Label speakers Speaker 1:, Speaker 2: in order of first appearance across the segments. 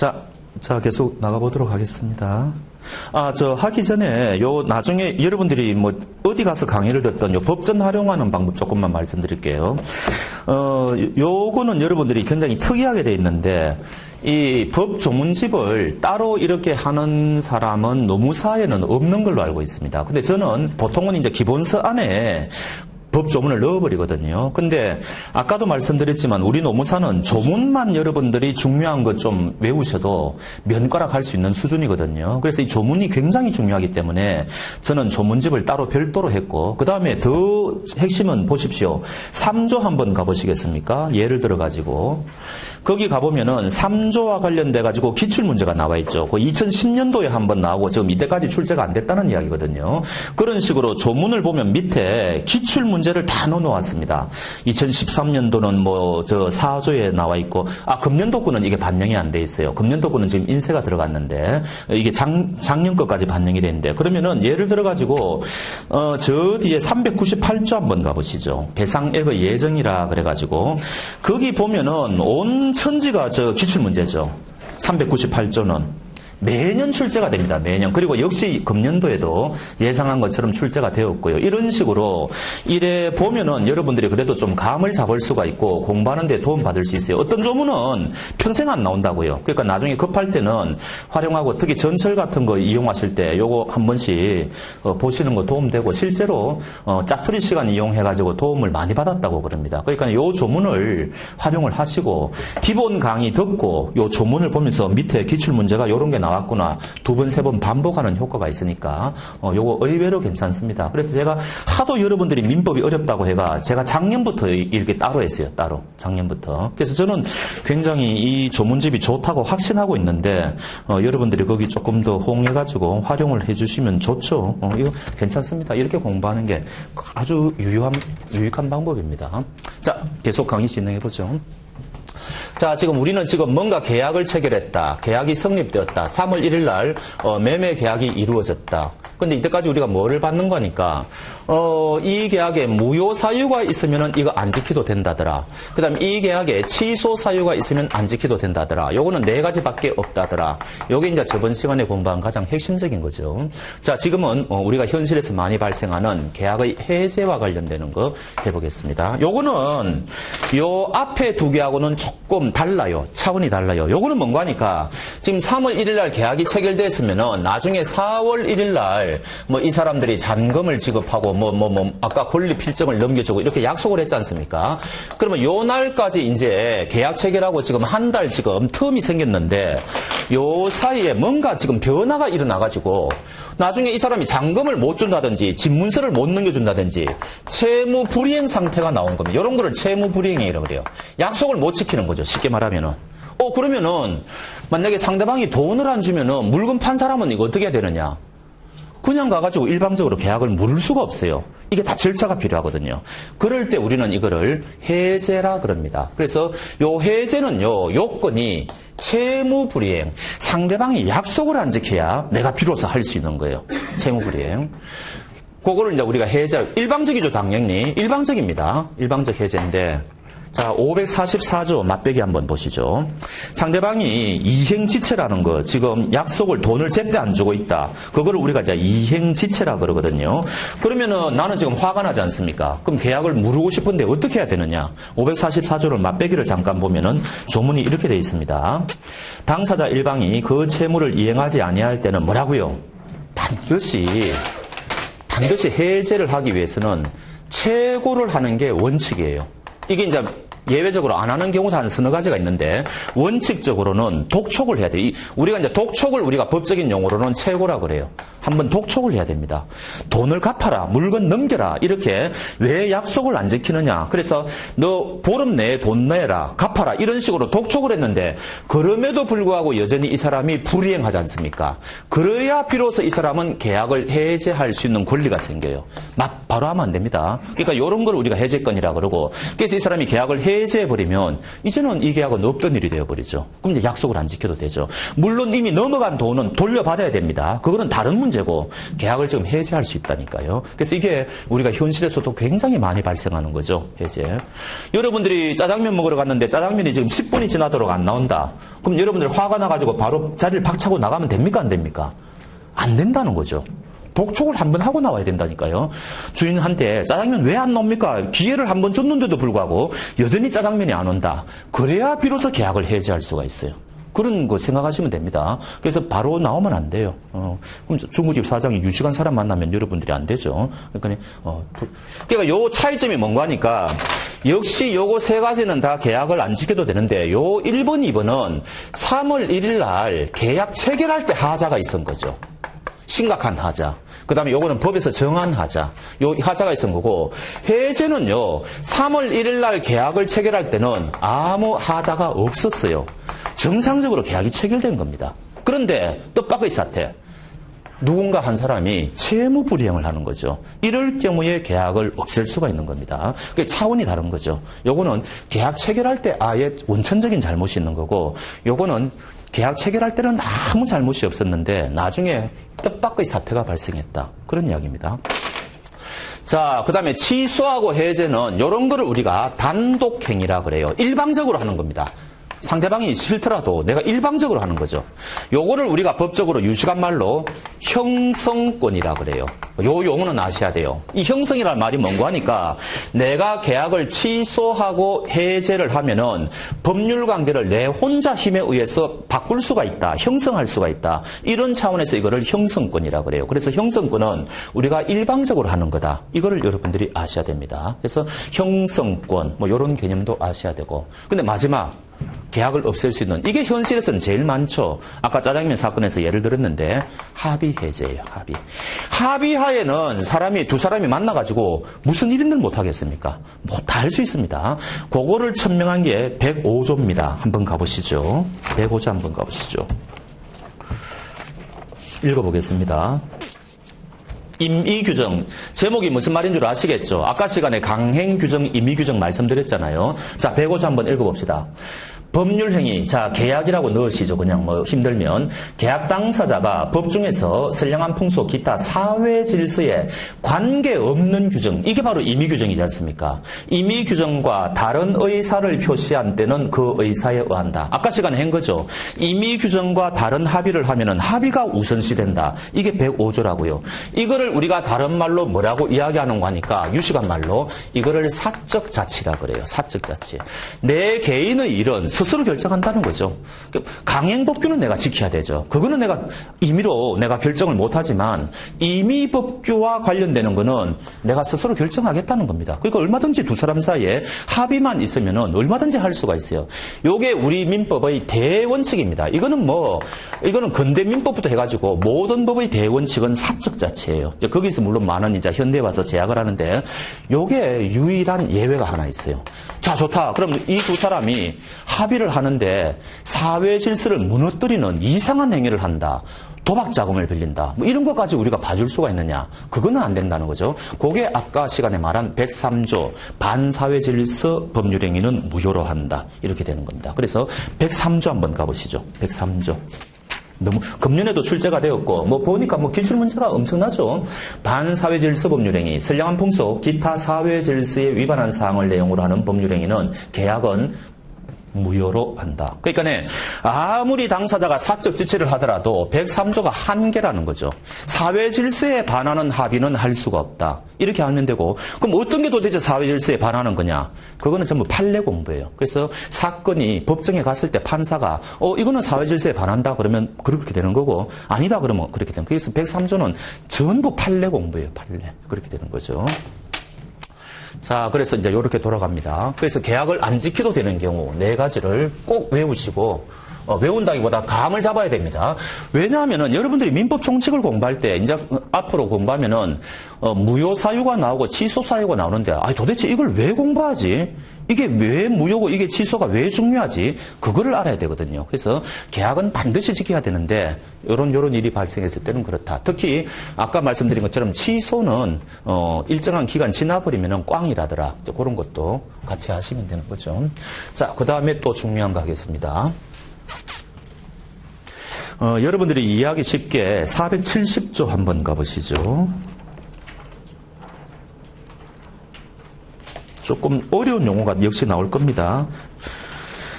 Speaker 1: 자, 계속 나가보도록 하겠습니다. 하기 전에, 나중에 여러분들이 어디 가서 강의를 듣던 법전 활용하는 방법 조금만 말씀드릴게요. 요거는 여러분들이 굉장히 특이하게 돼 있는데, 이 법 조문집을 따로 이렇게 하는 사람은 노무사에는 없는 걸로 알고 있습니다. 근데 저는 보통은 이제 기본서 안에 법 조문을 넣어버리거든요. 근데 아까도 말씀드렸지만 우리 노무사는 조문만 여러분들이 중요한 것 좀 외우셔도 면과락 할 수 있는 수준이거든요. 그래서 이 조문이 굉장히 중요하기 때문에 저는 조문집을 따로 별도로 했고, 그 다음에 더 핵심은 보십시오. 3조 한번 가보시겠습니까? 예를 들어가지고 거기 가보면은 3조와 관련돼가지고 기출문제가 나와 있죠. 그 2010년도에 한번 나오고 지금 이때까지 출제가 안 됐다는 이야기거든요. 그런 식으로 조문을 보면 밑에 기출문제를 다 넣어놓았습니다. 2013년도는 4조에 나와 있고, 금년도구는 이게 반영이 안 돼 있어요. 금년도구는 지금 인쇄가 들어갔는데, 이게 작년 것까지 반영이 되는데, 그러면은 예를 들어가지고, 저 뒤에 398조 한번 가보시죠. 배상액의 예정이라 그래가지고, 거기 보면은 온 천지가 기출문제죠. 398조는. 매년 출제가 됩니다. 매년. 그리고 역시 금년도에도 예상한 것처럼 출제가 되었고요. 이런 식으로 이래 보면은 여러분들이 그래도 좀 감을 잡을 수가 있고 공부하는 데 도움 받을 수 있어요. 어떤 조문은 평생 안 나온다고요. 그러니까 나중에 급할 때는 활용하고, 특히 전철 같은 거 이용하실 때 요거 한 번씩 보시는 거 도움되고, 실제로 짜투리 시간 이용해가지고 도움을 많이 받았다고 그럽니다. 그러니까 요 조문을 활용을 하시고, 기본 강의 듣고 요 조문을 보면서 밑에 기출문제가 요런 게 나왔구나, 2번, 3번 반복하는 효과가 있으니까 요거 의외로 괜찮습니다. 그래서 제가 하도 여러분들이 민법이 어렵다고 해가 제가 작년부터 이렇게 따로 했어요. 따로. 작년부터. 그래서 저는 굉장히 이 조문집이 좋다고 확신하고 있는데, 여러분들이 거기 조금 더 호응해가지고 활용을 해주시면 좋죠. 이거 괜찮습니다. 이렇게 공부하는 게 아주 유익한 방법입니다. 자, 계속 강의 진행해보죠. 자, 우리는 뭔가 계약을 체결했다. 계약이 성립되었다. 3월 1일 날 매매 계약이 이루어졌다. 근데 이때까지 우리가 뭐를 받는 거니까, 이 계약에 무효 사유가 있으면은 이거 안 지켜도 된다더라. 그 다음에 이 계약에 취소 사유가 있으면 안 지켜도 된다더라. 요거는 4가지밖에 없다더라. 요게 이제 저번 시간에 공부한 가장 핵심적인 거죠. 자, 지금은 우리가 현실에서 많이 발생하는 계약의 해제와 관련되는 거 해보겠습니다. 요거는 요 앞에 2개하고는 조금 달라요. 차원이 달라요. 요거는 뭔가 하니까, 지금 3월 1일 날 계약이 체결됐으면은 나중에 4월 1일 날 이 사람들이 잔금을 지급하고 아까 권리 필증을 넘겨주고 이렇게 약속을 했지 않습니까? 그러면 요 날까지 이제 계약 체결하고 지금 한 달 지금 텀이 생겼는데, 요 사이에 뭔가 지금 변화가 일어나가지고 나중에 이 사람이 잔금을 못 준다든지 집문서를 못 넘겨준다든지 채무 불이행 상태가 나온 겁니다. 이런 거를 채무 불이행이라고 그래요. 약속을 못 지키는 거죠. 쉽게 말하면은. 그러면은 만약에 상대방이 돈을 안 주면은 물건 판 사람은 이거 어떻게 해야 되느냐? 그냥 가가지고 일방적으로 계약을 물을 수가 없어요. 이게 다 절차가 필요하거든요. 그럴 때 우리는 이거를 해제라 그럽니다. 그래서 요 해제는요, 요건이 채무불이행. 상대방이 약속을 안 지켜야 내가 비로소 할 수 있는 거예요. 채무불이행. 그거를 이제 우리가 해제, 일방적이죠, 당연히. 일방적입니다. 일방적 해제인데. 자, 544조 맞배기 한번 보시죠. 상대방이 이행지체라는 거, 지금 약속을 돈을 제때 안 주고 있다. 그거를 우리가 이제 이행지체라 그러거든요. 그러면은 나는 지금 화가 나지 않습니까? 그럼 계약을 무르고 싶은데 어떻게 해야 되느냐? 544조를 맞배기를 잠깐 보면은 조문이 이렇게 되어 있습니다. 당사자 일방이 그 채무를 이행하지 아니할 때는 뭐라고요? 반드시 해제를 하기 위해서는 최고를 하는 게 원칙이에요. 이게 이제 예외적으로 안 하는 경우도 한 서너 가지가 있는데, 원칙적으로는 독촉을 해야 돼. 우리가 이제 독촉을 우리가 법적인 용어로는 최고라 그래요. 한번 독촉을 해야 됩니다. 돈을 갚아라, 물건 넘겨라, 이렇게. 왜 약속을 안 지키느냐? 그래서 너 보름 내에 돈 내라, 갚아라, 이런 식으로 독촉을 했는데, 그럼에도 불구하고 여전히 이 사람이 불이행하지 않습니까? 그래야 비로소 이 사람은 계약을 해제할 수 있는 권리가 생겨요. 막 바로 하면 안 됩니다. 그러니까 이런 걸 우리가 해제권이라 그러고, 그래서 이 사람이 계약을 해제해버리면 이제는 이 계약은 없던 일이 되어버리죠. 그럼 이제 약속을 안 지켜도 되죠. 물론 이미 넘어간 돈은 돌려받아야 됩니다. 그거는 다른 문제고, 문제고 계약을 지금 해제할 수 있다니까요. 그래서 이게 우리가 현실에서도 굉장히 많이 발생하는 거죠. 해제. 여러분들이 짜장면 먹으러 갔는데 짜장면이 지금 10분이 지나도록 안 나온다. 그럼 여러분들 화가 나가지고 바로 자리를 박차고 나가면 됩니까? 안 됩니까? 안 된다는 거죠. 독촉을 한번 하고 나와야 된다니까요. 주인한테 짜장면 왜 안 나옵니까? 기회를 한번 줬는데도 불구하고 여전히 짜장면이 안 온다. 그래야 비로소 계약을 해제할 수가 있어요. 그런 거 생각하시면 됩니다. 그래서 바로 나오면 안 돼요. 그럼 중국집 사장이 유식한 사람 만나면 여러분들이 안 되죠. 그러니까 요 차이점이 뭔가 하니까 역시 요거 세 가지는 다 계약을 안 지켜도 되는데 요 1번, 2번은 3월 1일 날 계약 체결할 때 하자가 있은 거죠. 심각한 하자. 그 다음에 요거는 법에서 정한 하자. 요 하자가 있은 거고, 해제는요, 3월 1일 날 계약을 체결할 때는 아무 하자가 없었어요. 정상적으로 계약이 체결된 겁니다. 그런데 뜻밖의 사태. 누군가 한 사람이 채무 불이행을 하는 거죠. 이럴 경우에 계약을 없앨 수가 있는 겁니다. 그게 차원이 다른 거죠. 요거는 계약 체결할 때 아예 원천적인 잘못이 있는 거고, 요거는 계약 체결할 때는 아무 잘못이 없었는데 나중에 뜻밖의 사태가 발생했다. 그런 이야기입니다. 자, 그 다음에 취소하고 해제는 이런 거를 우리가 단독행위라 그래요. 일방적으로 하는 겁니다. 상대방이 싫더라도 내가 일방적으로 하는 거죠. 요거를 우리가 법적으로 유식한 말로 형성권이라 그래요. 요 용어는 아셔야 돼요. 이 형성이라는 말이 뭔가 하니까 내가 계약을 취소하고 해제를 하면은 법률 관계를 내 혼자 힘에 의해서 바꿀 수가 있다. 형성할 수가 있다. 이런 차원에서 이거를 형성권이라 그래요. 그래서 형성권은 우리가 일방적으로 하는 거다. 이거를 여러분들이 아셔야 됩니다. 그래서 형성권 뭐 이런 개념도 아셔야 되고. 근데 마지막 계약을 없앨 수 있는 이게 현실에서는 제일 많죠. 아까 짜장면 사건에서 예를 들었는데 합의 해제예요. 합의하에는 두 사람이 만나가지고 무슨 일인들 못 하겠습니까? 뭐 다 할 수 있습니다. 그거를 천명한 게 105조입니다. 한번 가보시죠. 105조 한번 가보시죠. 읽어보겠습니다. 임의규정. 제목이 무슨 말인 줄 아시겠죠? 아까 시간에 강행규정, 임의규정 말씀드렸잖아요. 자, 105조 한번 읽어봅시다. 법률행위, 자, 계약이라고 넣으시죠. 그냥 뭐 힘들면. 계약 당사자가 법 중에서 선량한 풍속, 기타 사회 질서에 관계없는 규정. 이게 바로 임의규정이지 않습니까? 임의규정과 다른 의사를 표시한 때는 그 의사에 의한다. 아까 시간에 한 거죠. 임의규정과 다른 합의를 하면은 합의가 우선시된다. 이게 105조라고요. 이거를 우리가 다른 말로 뭐라고 이야기하는 거 하니까 유식한 말로 이거를 사적 자치라 그래요. 사적 자치. 내 개인의 일은 스스로 결정한다는 거죠. 강행법규는 내가 지켜야 되죠. 그거는 내가 임의로 내가 결정을 못하지만 임의법규와 관련되는 거는 내가 스스로 결정하겠다는 겁니다. 그러니까 얼마든지 두 사람 사이에 합의만 있으면은 얼마든지 할 수가 있어요. 요게 우리 민법의 대원칙입니다. 이거는 근대 민법부터 해가지고 모든 법의 대원칙은 사적 자체예요. 거기서 물론 많은 이제 현대에 와서 제약을 하는데 요게 유일한 예외가 하나 있어요. 자, 좋다. 그럼 이 두 사람이 합의를 하는데 사회 질서를 무너뜨리는 이상한 행위를 한다. 도박 자금을 빌린다. 뭐 이런 것까지 우리가 봐줄 수가 있느냐? 그거는 안 된다는 거죠. 그게 아까 시간에 말한 103조 반사회 질서 법률행위는 무효로 한다. 이렇게 되는 겁니다. 그래서 103조 한번 가보시죠. 103조. 너무 금년에도 출제가 되었고 보니까 기출 문제가 엄청나죠. 반사회질서 법률행위, 선량한 풍속, 기타 사회질서에 위반한 사항을 내용으로 하는 법률행위는 계약은 무효로 한다. 그러니까 아무리 당사자가 사적 지체를 하더라도 103조가 한계라는 거죠. 사회 질서에 반하는 합의는 할 수가 없다. 이렇게 하면 되고, 그럼 어떤 게 도대체 사회 질서에 반하는 거냐? 그거는 전부 판례 공부예요. 그래서 사건이 법정에 갔을 때 판사가 이거는 사회 질서에 반한다 그러면 그렇게 되는 거고, 아니다 그러면 그렇게 되는 거예요. 그래서 103조는 전부 판례 공부예요. 판례. 그렇게 되는 거죠. 자, 그래서 이제 이렇게 돌아갑니다. 그래서 계약을 안 지켜도 되는 경우 4가지를 꼭 외우시고, 외운다기보다 감을 잡아야 됩니다. 왜냐하면은 여러분들이 민법 총칙을 공부할 때 이제 앞으로 공부하면은 무효 사유가 나오고 취소 사유가 나오는데 도대체 이걸 왜 공부하지? 이게 왜 무효고 이게 취소가 왜 중요하지? 그거를 알아야 되거든요. 그래서 계약은 반드시 지켜야 되는데 요런 일이 발생했을 때는 그렇다. 특히 아까 말씀드린 것처럼 취소는 일정한 기간 지나버리면은 꽝이라더라. 그런 것도 같이 하시면 되는 거죠. 자, 그 다음에 또 중요한 거 하겠습니다. 여러분들이 이해하기 쉽게 470조 한번 가보시죠. 조금 어려운 용어가 역시 나올 겁니다.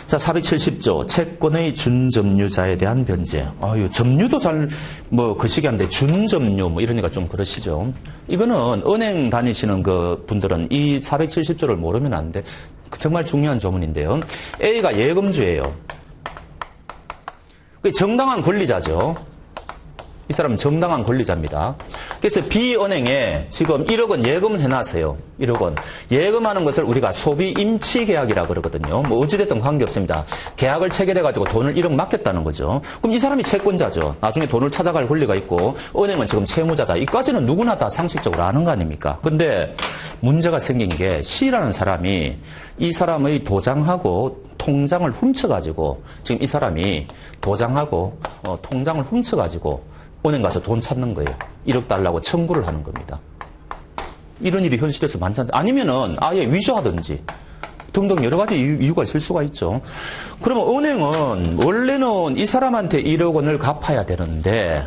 Speaker 1: 자, 470조 채권의 준점유자에 대한 변제. 점유도 잘 그 시기한데 준점유 이러니까 좀 그러시죠. 이거는 은행 다니시는 그 분들은 이 470조를 모르면 안 돼. 정말 중요한 조문인데요. A가 예금주예요. 정당한 권리자죠. 이 사람은 정당한 권리자입니다. 그래서 B은행에 지금 1억 원 예금을 해놨어요. 1억 원. 예금하는 것을 우리가 소비 임치 계약이라고 그러거든요. 뭐 어찌됐든 관계없습니다. 계약을 체결해가지고 돈을 1억 맡겼다는 거죠. 그럼 이 사람이 채권자죠. 나중에 돈을 찾아갈 권리가 있고 은행은 지금 채무자다. 이까지는 누구나 다 상식적으로 아는 거 아닙니까? 근데 문제가 생긴 게 C라는 사람이 이 사람의 도장하고 통장을 훔쳐가지고 지금 이 사람이 도장하고 통장을 훔쳐가지고 은행 가서 돈 찾는 거예요. 1억 달라고 청구를 하는 겁니다. 이런 일이 현실에서 많지 않습니까? 아니면은 아예 위조하든지 등등 여러 가지 이유가 있을 수가 있죠. 그러면 은행은 원래는 이 사람한테 1억 원을 갚아야 되는데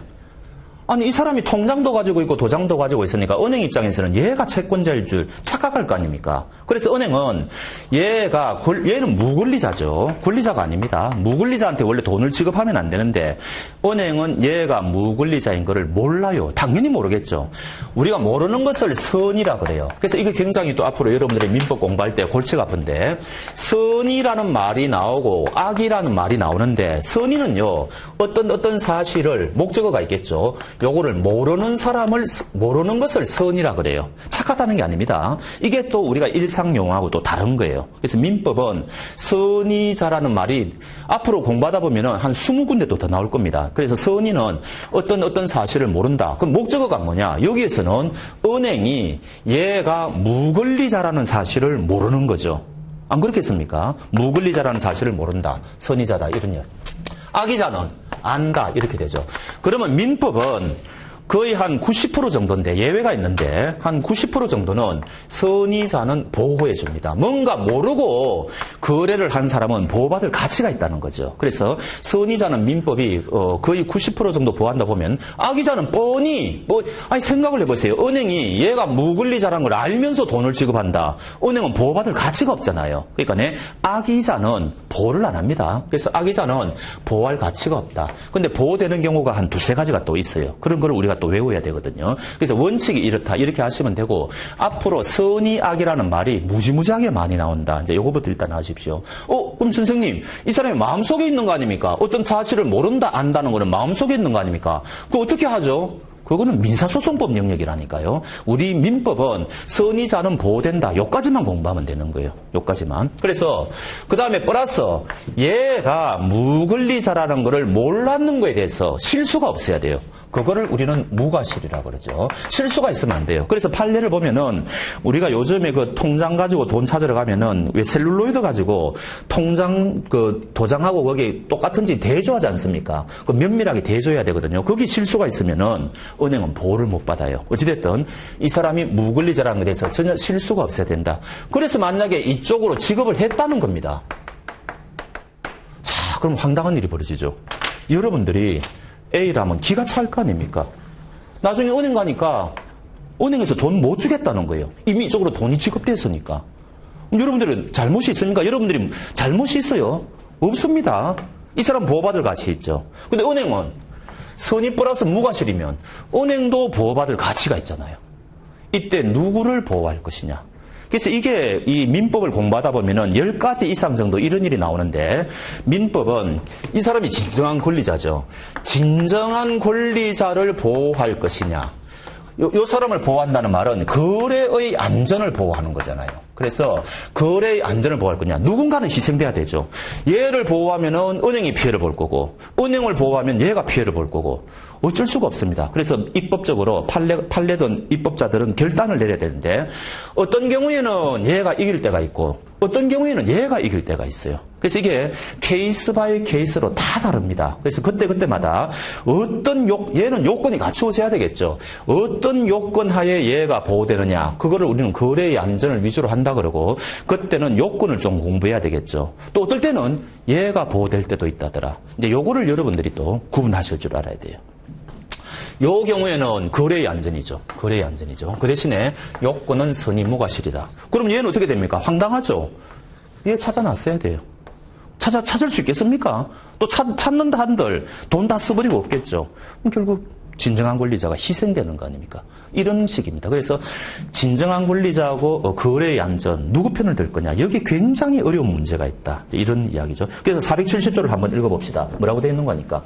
Speaker 1: 아니 이 사람이 통장도 가지고 있고 도장도 가지고 있으니까 은행 입장에서는 얘가 채권자일 줄 착각할 거 아닙니까? 그래서 은행은 얘는 무권리자죠. 권리자가 아닙니다. 무권리자한테 원래 돈을 지급하면 안 되는데 은행은 얘가 무권리자인 거를 몰라요. 당연히 모르겠죠. 우리가 모르는 것을 선이라 그래요. 그래서 이게 굉장히 또 앞으로 여러분들이 민법 공부할 때 골치가 아픈데 선이라는 말이 나오고 악이라는 말이 나오는데 선이는요 어떤 사실을 목적어가 있겠죠. 요거를 모르는 것을 선이라 그래요. 착하다는 게 아닙니다. 이게 또 우리가 일상용어하고 또 다른 거예요. 그래서 민법은 선의자라는 말이 앞으로 공부하다 보면은 한 20군데도 더 나올 겁니다. 그래서 선의는 어떤 사실을 모른다. 그럼 목적어가 뭐냐? 여기에서는 은행이 얘가 무권리자라는 사실을 모르는 거죠. 안 그렇겠습니까? 무권리자라는 사실을 모른다. 선의자다. 이런 일. 악의자는 안다. 이렇게 되죠. 그러면 민법은 거의 한 90% 정도인데 예외가 있는데 한 90% 정도는 선의자는 보호해 줍니다. 뭔가 모르고 거래를 한 사람은 보호받을 가치가 있다는 거죠. 그래서 선의자는 민법이 거의 90% 정도 보호한다 보면 악의자는 뻔히 생각을 해보세요. 은행이 얘가 무권리자라는 걸 알면서 돈을 지급한다. 은행은 보호받을 가치가 없잖아요. 그러니까 악의자는 보호를 안 합니다. 그래서 악의자는 보호할 가치가 없다. 근데 보호되는 경우가 한 두세 가지가 또 있어요. 그런 걸 우리가 또 외워야 되거든요. 그래서 원칙이 이렇다. 이렇게 하시면 되고 앞으로 선의 악이라는 말이 무지무지하게 많이 나온다. 이제 요거부터 일단 아십시오. 그럼 선생님 이 사람이 마음속에 있는 거 아닙니까? 어떤 사실을 모른다 안다는 거는 마음속에 있는 거 아닙니까? 그거 어떻게 하죠? 그거는 민사소송법 영역이라니까요. 우리 민법은 선의자는 보호된다. 요까지만 공부하면 되는 거예요. 요까지만. 그래서 그 다음에 플러스 얘가 무권리자라는 거를 몰랐는 거에 대해서 실수가 없어야 돼요. 그거를 우리는 무과실이라고 그러죠. 실수가 있으면 안 돼요. 그래서 판례를 보면은 우리가 요즘에 그 통장 가지고 돈 찾으러 가면은 왜 셀룰로이드 가지고 통장 그 도장하고 거기 똑같은지 대조하지 않습니까? 그 면밀하게 대조해야 되거든요. 거기 실수가 있으면은 은행은 보호를 못 받아요. 어찌됐든 이 사람이 무권리자라는 것에 대해서 전혀 실수가 없어야 된다. 그래서 만약에 이쪽으로 지급을 했다는 겁니다. 자, 그럼 황당한 일이 벌어지죠. 여러분들이 A라면 기가 찰 거 아닙니까? 나중에 은행 가니까 은행에서 돈 못 주겠다는 거예요. 이미 이쪽으로 돈이 지급됐으니까. 여러분들은 잘못이 있습니까? 여러분들이 잘못이 있어요? 없습니다. 이 사람 보호받을 가치 있죠. 근데 은행은 선의 플러스 무과실이면 은행도 보호받을 가치가 있잖아요. 이때 누구를 보호할 것이냐? 그래서 이게 이 민법을 공부하다 보면은 10가지 이상 정도 이런 일이 나오는데 민법은 이 사람이 진정한 권리자죠. 진정한 권리자를 보호할 것이냐. 요 사람을 보호한다는 말은 거래의 안전을 보호하는 거잖아요. 그래서 거래의 안전을 보호할 거냐. 누군가는 희생돼야 되죠. 얘를 보호하면은 은행이 피해를 볼 거고 은행을 보호하면 얘가 피해를 볼 거고 어쩔 수가 없습니다. 그래서 입법적으로 판례든 입법자들은 결단을 내려야 되는데 어떤 경우에는 얘가 이길 때가 있고 어떤 경우에는 얘가 이길 때가 있어요. 그래서 이게 케이스 바이 케이스로 다 다릅니다. 그래서 그때마다 얘는 요건이 갖추어져야 되겠죠. 어떤 요건 하에 얘가 보호되느냐, 그거를 우리는 거래의 안전을 위주로 한다 그러고, 그때는 요건을 좀 공부해야 되겠죠. 또 어떨 때는 얘가 보호될 때도 있다더라. 이제 요거를 여러분들이 또 구분하실 줄 알아야 돼요. 요 경우에는 거래의 안전이죠. 거래의 안전이죠. 그 대신에 요건은 선의무과실이다. 그럼 얘는 어떻게 됩니까? 황당하죠. 얘 찾아놨어야 돼요. 찾을 수 있겠습니까? 또 찾는다 한들 돈 다 써버리고 없겠죠. 그럼 결국 진정한 권리자가 희생되는 거 아닙니까? 이런 식입니다. 그래서 진정한 권리자하고 거래의 안전, 누구 편을 들 거냐? 여기 굉장히 어려운 문제가 있다. 이런 이야기죠. 그래서 470조를 한번 읽어봅시다. 뭐라고 되어 있는 거니까?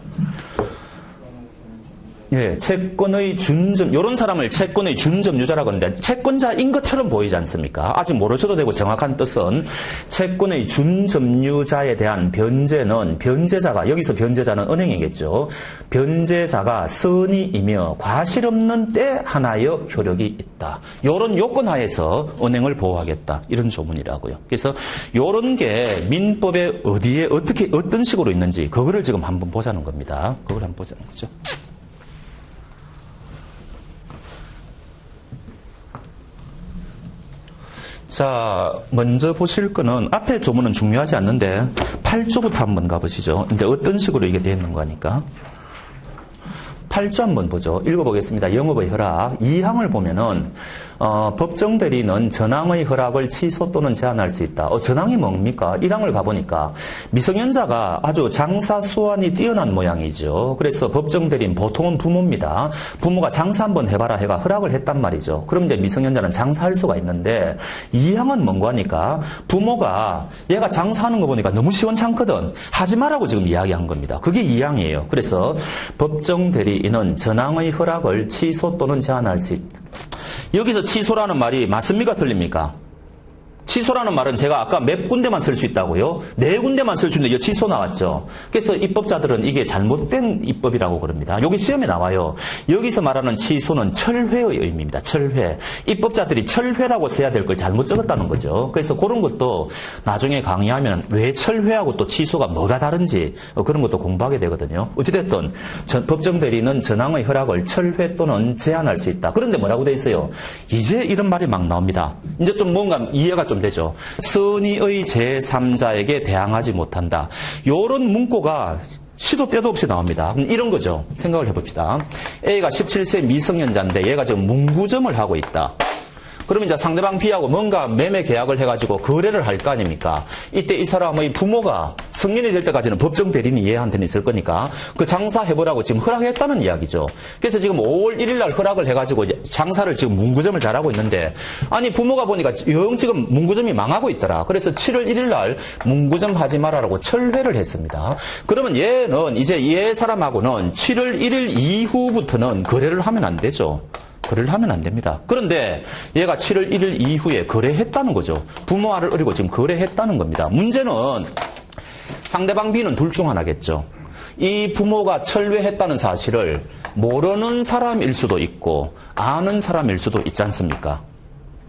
Speaker 1: 예, 채권의 준점, 요런 사람을 채권의 준점유자라고 하는데, 채권자인 것처럼 보이지 않습니까? 아직 모르셔도 되고, 정확한 뜻은, 채권의 준점유자에 대한 변제는, 변제자가, 여기서 변제자는 은행이겠죠. 변제자가 선의이며 과실 없는 때 하나여 효력이 있다. 요런 요건 하에서 은행을 보호하겠다. 이런 조문이라고요. 그래서 요런 게 민법에 어디에, 어떤 식으로 있는지, 그거를 지금 한번 보자는 겁니다. 그걸 한번 보자는 거죠. 자, 먼저 보실 거는 앞에 조문은 중요하지 않는데 8조부터 한번 가보시죠. 이제 어떤 식으로 이게 되어 있는 거니까. 8조 한번 보죠. 읽어보겠습니다. 영업의 허락 2항을 보면은 법정 대리는 전항의 허락을 취소 또는 제한할 수 있다. 전항이 뭡니까? 1항을 가보니까 미성년자가 아주 장사 수완이 뛰어난 모양이죠. 그래서 법정 대리는 보통은 부모입니다. 부모가 장사 한번 해봐라 해가 허락을 했단 말이죠. 그럼 이제 미성년자는 장사할 수가 있는데 2항은 뭔가 하니까 부모가 얘가 장사하는 거 보니까 너무 시원찮거든. 하지 말라고 지금 이야기한 겁니다. 그게 2항이에요. 그래서 법정 대리인은 전항의 허락을 취소 또는 제한할 수 있다. 여기서 취소라는 말이 맞습니까? 틀립니까? 취소라는 말은 제가 아까 몇 군데만 쓸 수 있다고요? 4군데만 쓸 수 있는데 이거 취소 나왔죠. 그래서 입법자들은 이게 잘못된 입법이라고 그럽니다. 여기 시험에 나와요. 여기서 말하는 취소는 철회의 의미입니다. 철회. 입법자들이 철회라고 써야 될 걸 잘못 적었다는 거죠. 그래서 그런 것도 나중에 강의하면 왜 철회하고 또 취소가 뭐가 다른지 그런 것도 공부하게 되거든요. 어찌됐든 법정 대리는 전항의 허락을 철회 또는 제한할 수 있다. 그런데 뭐라고 돼 있어요? 이제 이런 말이 막 나옵니다. 이제 좀 뭔가 이해가 좀 되죠. 선의의 제3자에게 대항하지 못한다. 요런 문구가 시도 때도 없이 나옵니다. 이런 거죠. 생각을 해봅시다. A가 17세 미성년자인데 얘가 지금 문구점을 하고 있다. 그러면 이제 상대방 B하고 뭔가 매매 계약을 해가지고 거래를 할 거 아닙니까? 이때 이 사람의 부모가 성년이 될 때까지는 법정 대리인이 얘한테는 있을 거니까 그 장사해보라고 지금 허락했다는 이야기죠. 그래서 지금 5월 1일 날 허락을 해가지고 이제 장사를 지금 문구점을 잘하고 있는데 아니 부모가 보니까 영 지금 문구점이 망하고 있더라. 그래서 7월 1일 날 문구점 하지 마라라고 철회를 했습니다. 그러면 얘는 이제 얘 사람하고는 7월 1일 이후부터는 거래를 하면 안 되죠. 거래를 하면 안 됩니다. 그런데 얘가 7월 1일 이후에 거래했다는 거죠. 부모를 어리고 지금 거래했다는 겁니다. 문제는 상대방 B는 둘 중 하나겠죠. 이 부모가 철회했다는 사실을 모르는 사람일 수도 있고 아는 사람일 수도 있지 않습니까?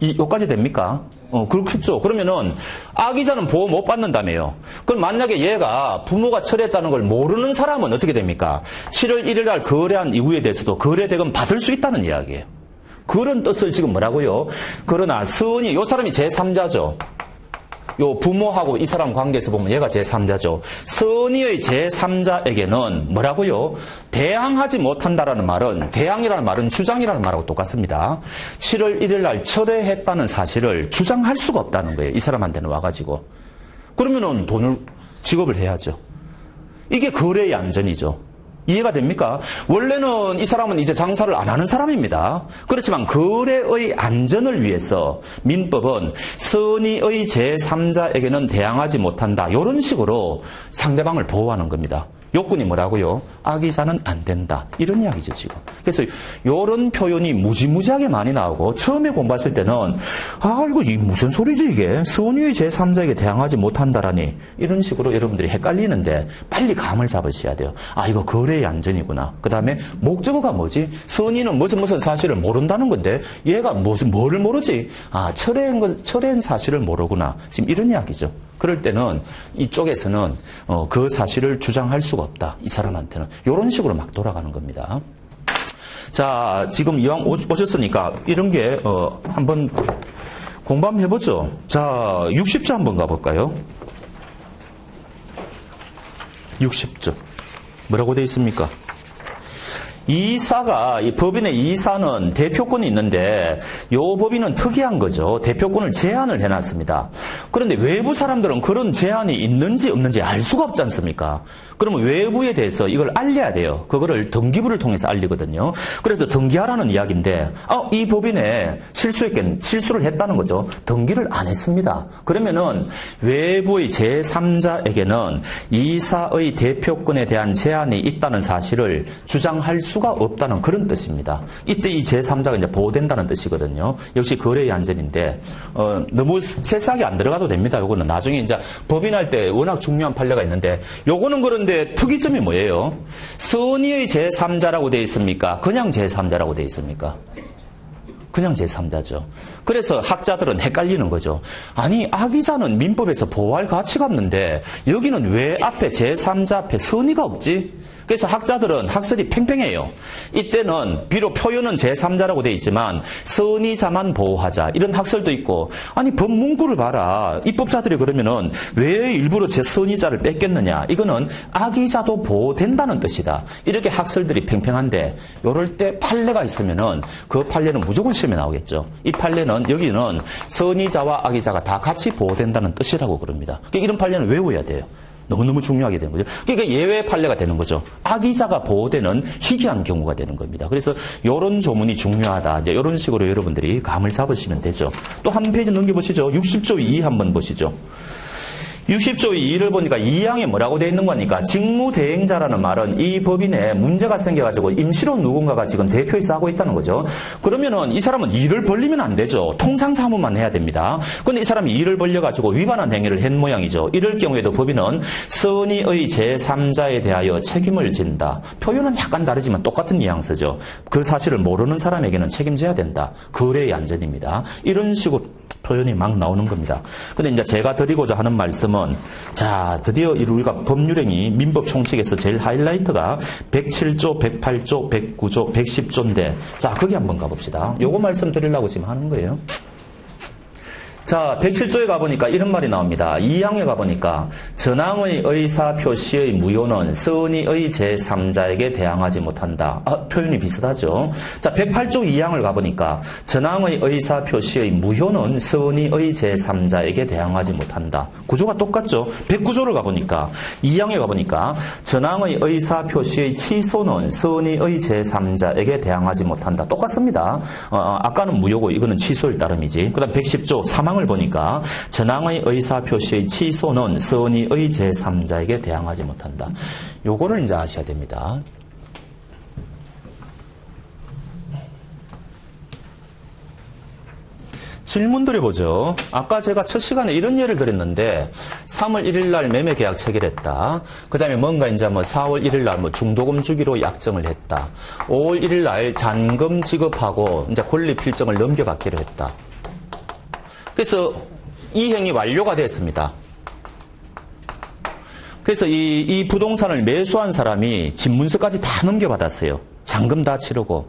Speaker 1: 여기까지 됩니까? 그렇겠죠. 그러면은 아기자는 보호 못 받는다며요. 그럼 만약에 얘가 부모가 철회했다는 걸 모르는 사람은 어떻게 됩니까? 7월 1일 날 거래한 이후에 대해서도 거래대금 받을 수 있다는 이야기예요. 그런 뜻을 지금 뭐라고요? 그러나 선의, 요 사람이 제3자죠. 요 부모하고 이 사람 관계에서 보면 얘가 제3자죠. 선의의 제3자에게는 뭐라고요? 대항하지 못한다라는 말은, 대항이라는 말은 주장이라는 말하고 똑같습니다. 7월 1일 날 철회했다는 사실을 주장할 수가 없다는 거예요. 이 사람한테는 와가지고. 그러면은 돈을 지급을 해야죠. 이게 거래의 안전이죠. 이해가 됩니까? 원래는 이 사람은 이제 장사를 안 하는 사람입니다. 그렇지만 거래의 안전을 위해서 민법은 선의의 제3자에게는 대항하지 못한다. 이런 식으로 상대방을 보호하는 겁니다. 요건이 뭐라고요? 악의자는 안 된다. 이런 이야기죠, 지금. 그래서 요런 표현이 무지무지하게 많이 나오고, 처음에 공부했을 때는, 이거 무슨 소리지, 이게? 선의의 제3자에게 대항하지 못한다라니. 이런 식으로 여러분들이 헷갈리는데, 빨리 감을 잡으셔야 돼요. 이거 거래의 안전이구나. 그 다음에, 목적어가 뭐지? 선의는 무슨 사실을 모른다는 건데, 얘가 뭐를 모르지? 철회한 사실을 모르구나. 지금 이런 이야기죠. 그럴 때는 이쪽에서는 그 사실을 주장할 수가 없다. 이 사람한테는. 이런 식으로 막 돌아가는 겁니다. 자, 지금 이왕 오셨으니까 이런 게 한번 공부 한번 해보죠. 자, 60조 한번 가볼까요? 60조. 뭐라고 되어 있습니까? 이사가, 이 법인의 이사는 대표권이 있는데, 요 법인은 특이한 거죠. 대표권을 제한을 해놨습니다. 그런데 외부 사람들은 그런 제한이 있는지 없는지 알 수가 없지 않습니까? 그러면 외부에 대해서 이걸 알려야 돼요. 그거를 등기부를 통해서 알리거든요. 그래서 등기하라는 이야기인데, 이 법인에 실수를 했다는 거죠. 등기를 안 했습니다. 그러면은 외부의 제3자에게는 이사의 대표권에 대한 제한이 있다는 사실을 주장할 수가 없다는 그런 뜻입니다. 이때 이 제3자가 이제 보호된다는 뜻이거든요. 역시 거래의 안전인데, 너무 세세하게 안 들어가도 됩니다. 요거는 나중에 이제 법인할 때 워낙 중요한 판례가 있는데, 요거는 그런데 특이점이 뭐예요? 선의의 제3자라고 되어 있습니까? 그냥 제3자라고 되어 있습니까? 그냥 제3자죠. 그래서 학자들은 헷갈리는 거죠. 아니, 악의자는 민법에서 보호할 가치가 없는데 여기는 왜 앞에 제3자 앞에 선의가 없지? 그래서 학자들은 학설이 팽팽해요. 이때는 비록 표현은 제3자라고 돼 있지만 선의자만 보호하자 이런 학설도 있고, 아니 법 문구를 봐라. 입법자들이 그러면은 왜 일부러 제 선의자를 뺏겼느냐? 이거는 악의자도 보호된다는 뜻이다. 이렇게 학설들이 팽팽한데, 요럴 때 판례가 있으면은 그 판례는 무조건 시험에 나오겠죠. 이 판례는 여기는 선의자와 악의자가 다 같이 보호된다는 뜻이라고 그럽니다. 그러니까 이런 판례는 외워야 돼요. 너무너무 중요하게 되는 거죠. 그러니까 예외 판례가 되는 거죠. 악의자가 보호되는 희귀한 경우가 되는 겁니다. 그래서 이런 조문이 중요하다. 이제 이런 식으로 여러분들이 감을 잡으시면 되죠. 또 한 페이지 넘겨보시죠. 60조 2 한번 보시죠. 60조 2를 보니까 2항에 뭐라고 되어 있는 거니까, 직무대행자라는 말은 이 법인에 문제가 생겨가지고 임시로 누군가가 지금 대표이사 하고 있다는 거죠. 그러면은 이 사람은 일을 벌리면 안 되죠. 통상사무만 해야 됩니다. 근데 이 사람이 일을 벌려가지고 위반한 행위를 한 모양이죠. 이럴 경우에도 법인은 선의의 제3자에 대하여 책임을 진다. 표현은 약간 다르지만 똑같은 뉘앙스죠. 그 사실을 모르는 사람에게는 책임져야 된다. 거래의 안전입니다. 이런 식으로 표현이 막 나오는 겁니다. 근데 이제 제가 드리고자 하는 말씀은, 자, 드디어 우리가 법률행위 민법 총칙에서 제일 하이라이트가 107조, 108조, 109조, 110조인데, 자, 거기 한번 가봅시다. 요거 말씀드리려고 지금 하는 거예요. 자, 107조에 가보니까 이런 말이 나옵니다. 2항에 가보니까 전항의 의사 표시의 무효는 선의의 제3자에게 대항하지 못한다. 표현이 비슷하죠. 자, 108조 2항을 가보니까 전항의 의사 표시의 무효는 선의의 제3자에게 대항하지 못한다. 구조가 똑같죠. 109조를 가보니까 2항에 가보니까 전항의 의사 표시의 취소는 선의의 제3자에게 대항하지 못한다. 똑같습니다. 아까는 무효고 이거는 취소일 따름이지. 그 다음 110조 3항을 보니까 전항의 의사 표시의 취소는 선의의 제3자에게 대항하지 못한다. 요거를 이제 아셔야 됩니다. 질문 드려보죠. 아까 제가 첫 시간에 이런 예를 드렸는데, 3월 1일 날 매매 계약 체결했다. 그 다음에 뭔가 이제 4월 1일 날 중도금 주기로 약정을 했다. 5월 1일 날 잔금 지급하고 이제 권리 필정을 넘겨받기로 했다. 그래서 이 행위 완료가 됐습니다. 그래서 이 부동산을 매수한 사람이 집문서까지 다 넘겨받았어요. 잔금 다 치르고.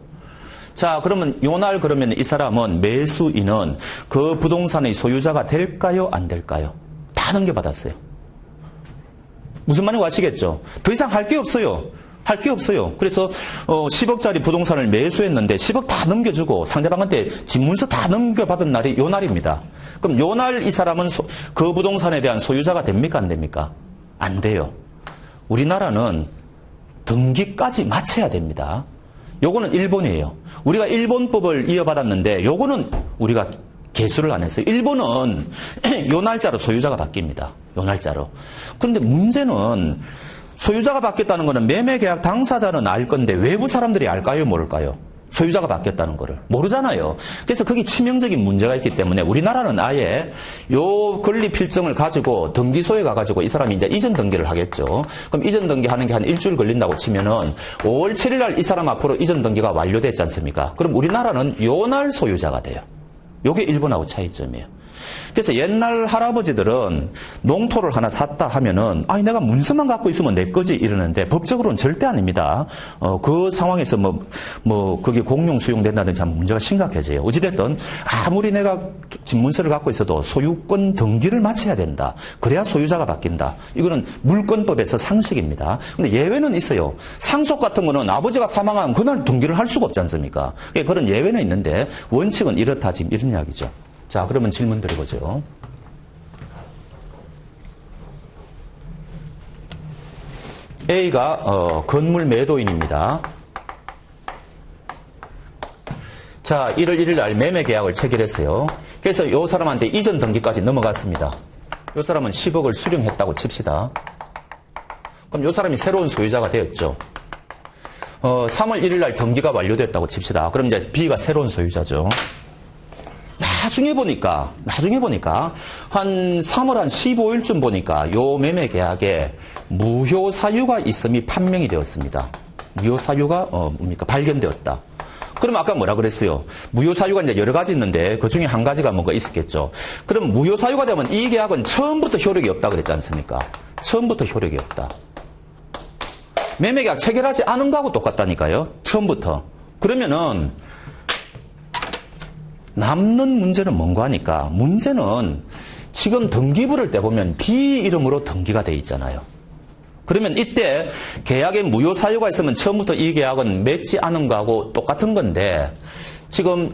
Speaker 1: 자, 그러면 요날 그러면 이 사람은, 매수인은 그 부동산의 소유자가 될까요? 안 될까요? 다 넘겨받았어요. 무슨 말인지 아시겠죠? 더 이상 할 게 없어요. 할 게 없어요. 그래서 10억짜리 부동산을 매수했는데 10억 다 넘겨주고 상대방한테 집문서 다 넘겨받은 날이 요 날입니다. 그럼 요 날 이 사람은 그 부동산에 대한 소유자가 됩니까? 안 됩니까? 안 돼요. 우리나라는 등기까지 마쳐야 됩니다. 요거는 일본이에요. 우리가 일본법을 이어받았는데 요거는 우리가 개수를 안 했어요. 일본은 요 날짜로 소유자가 바뀝니다. 요 날짜로. 그런데 문제는 소유자가 바뀌었다는 것은 매매계약 당사자는 알 건데 외부 사람들이 알까요? 모를까요? 소유자가 바뀌었다는 거를 모르잖아요. 그래서 거기 치명적인 문제가 있기 때문에 우리나라는 아예 요 건립 필증을 가지고 등기소에 가가지고 이 사람이 이제 이전 등기를 하겠죠. 그럼 이전 등기하는 게 한 일주일 걸린다고 치면은 5월 7일 날 이 사람 앞으로 이전 등기가 완료됐지 않습니까? 그럼 우리나라는 요 날 소유자가 돼요. 요게 일본하고 차이점이에요. 그래서 옛날 할아버지들은 농토를 하나 샀다 하면은 아니 내가 문서만 갖고 있으면 내 거지 이러는데 법적으로는 절대 아닙니다. 그 상황에서 그게 공용 수용된다든지 하면 문제가 심각해져요. 어찌됐든 아무리 내가 집문서를 갖고 있어도 소유권 등기를 마쳐야 된다. 그래야 소유자가 바뀐다. 이거는 물권법에서 상식입니다. 근데 예외는 있어요. 상속 같은 거는 아버지가 사망하면 그날 등기를 할 수가 없지 않습니까? 그런 예외는 있는데 원칙은 이렇다 지금 이런 이야기죠. 자, 그러면 질문 드려보죠. A가 건물 매도인입니다. 자, 1월 1일 날 매매 계약을 체결했어요. 그래서 이 사람한테 이전 등기까지 넘어갔습니다. 이 사람은 10억을 수령했다고 칩시다. 그럼 이 사람이 새로운 소유자가 되었죠. 3월 1일 날 등기가 완료됐다고 칩시다. 그럼 이제 B가 새로운 소유자죠. 나중에 보니까 한 3월 한 15일쯤 보니까 요 매매 계약에 무효 사유가 있음이 판명이 되었습니다. 무효 사유가 발견되었다. 그럼 아까 뭐라 그랬어요? 무효 사유가 이제 여러 가지 있는데 그 중에 한 가지가 뭔가 있었겠죠. 그럼 무효 사유가 되면 이 계약은 처음부터 효력이 없다 그랬지 않습니까? 처음부터 효력이 없다. 매매 계약 체결하지 않은 거하고 똑같다니까요. 처음부터. 그러면은 남는 문제는 뭔가 하니까 문제는 지금 등기부를 떼보면 B 이름으로 등기가 돼 있잖아요. 그러면 이때 계약에 무효 사유가 있으면 처음부터 이 계약은 맺지 않은 거하고 똑같은 건데 지금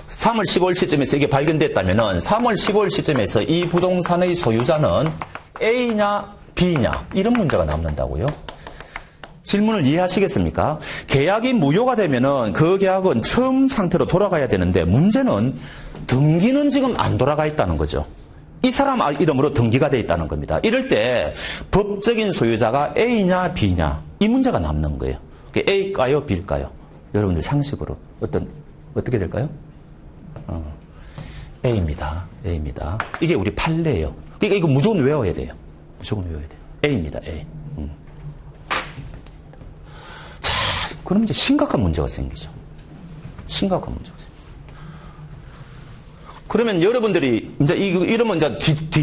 Speaker 1: 3월 15일 시점에서 이게 발견됐다면은 3월 15일 시점에서 이 부동산의 소유자는 A냐 B냐 이런 문제가 남는다고요. 질문을 이해하시겠습니까? 계약이 무효가 되면은 그 계약은 처음 상태로 돌아가야 되는데 문제는 등기는 지금 안 돌아가 있다는 거죠. 이 사람 이름으로 등기가 돼 있다는 겁니다. 이럴 때 법적인 소유자가 A냐 B냐 이 문제가 남는 거예요. A일까요 B일까요? 여러분들 상식으로 어떻게 될까요? A입니다. A입니다. 이게 우리 판례예요. 그러니까 이거 무조건 외워야 돼요. 무조건 외워야 돼요. A입니다. A. 그럼 이제 심각한 문제가 생기죠. 심각한 문제가 생기죠. 그러면 여러분들이 이제 이러면 이제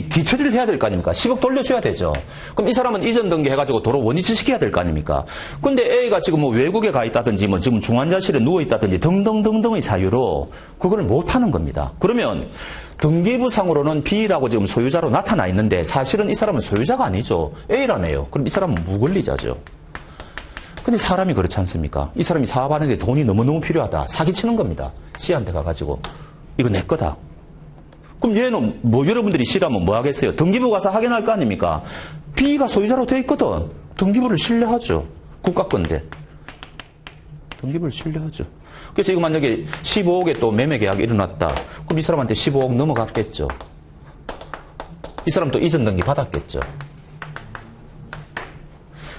Speaker 1: 뒤처리를 해야 될 거 아닙니까? 10억 돌려줘야 되죠. 그럼 이 사람은 이전 등기 해가지고 도로 원위치 시켜야 될 거 아닙니까? 근데 A가 지금 뭐 외국에 가 있다든지 뭐 지금 중환자실에 누워 있다든지 등등등등의 사유로 그걸 못 하는 겁니다. 그러면 등기부상으로는 B라고 지금 소유자로 나타나 있는데 사실은 이 사람은 소유자가 아니죠. A라며요. 그럼 이 사람은 무권리자죠. 근데 사람이 그렇지 않습니까? 이 사람이 사업하는데 돈이 너무너무 필요하다. 사기치는 겁니다. C한테 가가지고. 이거 내 거다. 그럼 얘는 뭐 여러분들이 C라면 뭐 하겠어요? 등기부 가서 확인할 거 아닙니까? B가 소유자로 돼 있거든. 등기부를 신뢰하죠. 국가 건데. 등기부를 신뢰하죠. 그래서 이거 만약에 15억에 또 매매 계약이 일어났다. 그럼 이 사람한테 15억 넘어갔겠죠. 이 사람 또 이전 등기 받았겠죠.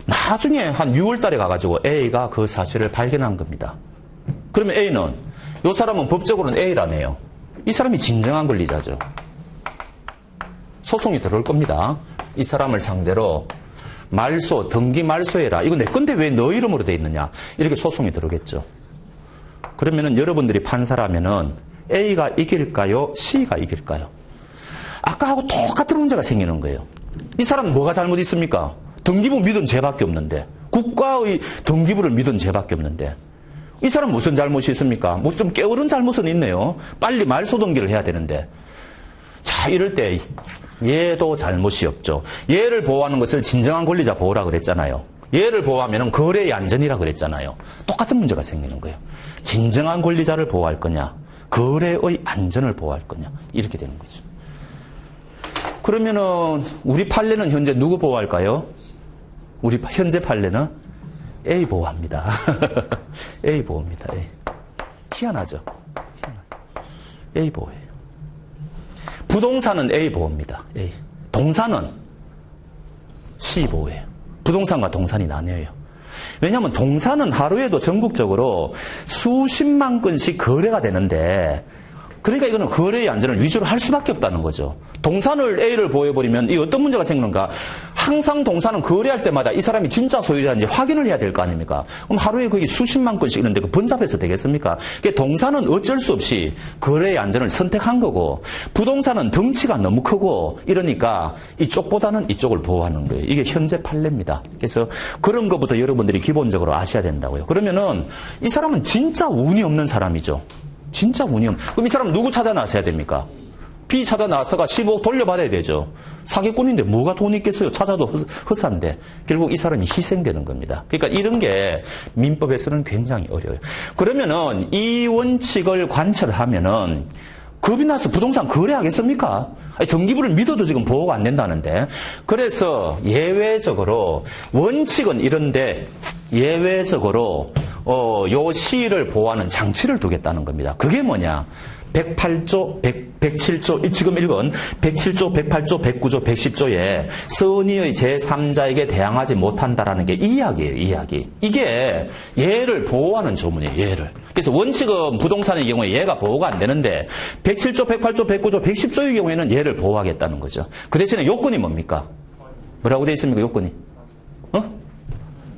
Speaker 1: 나중에 한 6월 달에 가가지고 A가 그 사실을 발견한 겁니다. 그러면 A는, 이 사람은 법적으로는 A라네요. 이 사람이 진정한 권리자죠. 소송이 들어올 겁니다. 이 사람을 상대로 말소, 등기 말소해라. 이거 내 건데 왜 너 이름으로 돼 있느냐. 이렇게 소송이 들어오겠죠. 그러면은 여러분들이 판사라면은 A가 이길까요? C가 이길까요? 아까하고 똑같은 문제가 생기는 거예요. 이 사람은 뭐가 잘못 있습니까? 등기부 믿은 죄밖에 없는데, 국가의 등기부를 믿은 죄밖에 없는데, 이 사람 무슨 잘못이 있습니까? 뭐 좀 게으른 잘못은 있네요. 빨리 말소 등기를 해야 되는데. 자, 이럴 때 얘도 잘못이 없죠. 얘를 보호하는 것을 진정한 권리자 보호라 그랬잖아요. 얘를 보호하면 거래의 안전이라 그랬잖아요. 똑같은 문제가 생기는 거예요. 진정한 권리자를 보호할 거냐, 거래의 안전을 보호할 거냐, 이렇게 되는 거죠. 그러면은 우리 판례는 현재 누구 보호할까요? 우리 현재 판례는 A 보호합니다. A 보호입니다. A. 희한하죠? A 보호예요. 부동산은 A 보호입니다. A. 동산은 C 보호예요. 부동산과 동산이 나뉘어요. 왜냐하면 동산은 하루에도 전국적으로 수십만 건씩 거래가 되는데, 그러니까 이거는 거래의 안전을 위주로 할 수밖에 없다는 거죠. 동산을 A를 보여버리면 이 어떤 문제가 생기는가? 항상 동산은 거래할 때마다 이 사람이 진짜 소유자인지 확인을 해야 될 거 아닙니까? 그럼 하루에 거의 수십만 건씩 있는데 그 번잡해서 되겠습니까? 그러니까 동산은 어쩔 수 없이 거래의 안전을 선택한 거고, 부동산은 덩치가 너무 크고 이러니까 이쪽보다는 이쪽을 보호하는 거예요. 이게 현재 판례입니다. 그래서 그런 것부터 여러분들이 기본적으로 아셔야 된다고요. 그러면은 이 사람은 진짜 운이 없는 사람이죠. 진짜 운이 없는. 그럼 이 사람 누구 찾아 나서야 됩니까? B 찾아 나서가 15억 돌려받아야 되죠. 사기꾼인데 뭐가 돈이 있겠어요? 찾아도 허사인데. 결국 이 사람이 희생되는 겁니다. 그러니까 이런 게 민법에서는 굉장히 어려워요. 그러면은 이 원칙을 관철하면은 겁이 나서 부동산 거래하겠습니까? 아니, 등기부를 믿어도 지금 보호가 안 된다는데. 그래서 예외적으로, 원칙은 이런데 예외적으로 요 시를 보호하는 장치를 두겠다는 겁니다. 그게 뭐냐? 108조, 107조, 지금 읽은 107조, 108조, 109조, 110조에 선의의 제3자에게 대항하지 못한다라는 게 이 이야기예요, 이 이야기. 이게 얘를 보호하는 조문이에요, 얘를. 그래서 원칙은 부동산의 경우에 얘가 보호가 안 되는데 107조, 108조, 109조, 110조의 경우에는 얘를 보호하겠다는 거죠. 그 대신에 요건이 뭡니까? 뭐라고 되어 있습니까, 요건이?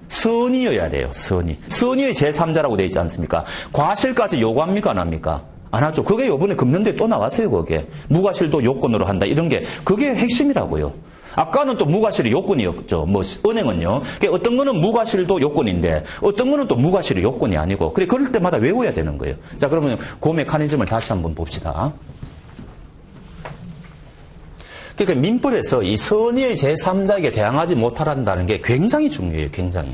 Speaker 1: 선의여야 돼요, 선의. 선의의 제3자라고 되어 있지 않습니까? 과실까지 요구합니까, 안 합니까? 안 하죠. 그게 요번에 금년도에 또 나왔어요, 그게. 무과실도 요건으로 한다, 이런 게. 그게 핵심이라고요. 아까는 또 무과실이 요건이었죠. 뭐, 은행은요. 그러니까 어떤 거는 무과실도 요건인데, 어떤 거는 또 무과실이 요건이 아니고. 그래, 그럴 때마다 외워야 되는 거예요. 자, 그러면 그 메커니즘을 다시 한번 봅시다. 그러니까 민법에서 이 선의의 제3자에게 대항하지 못하란다는 게 굉장히 중요해요, 굉장히.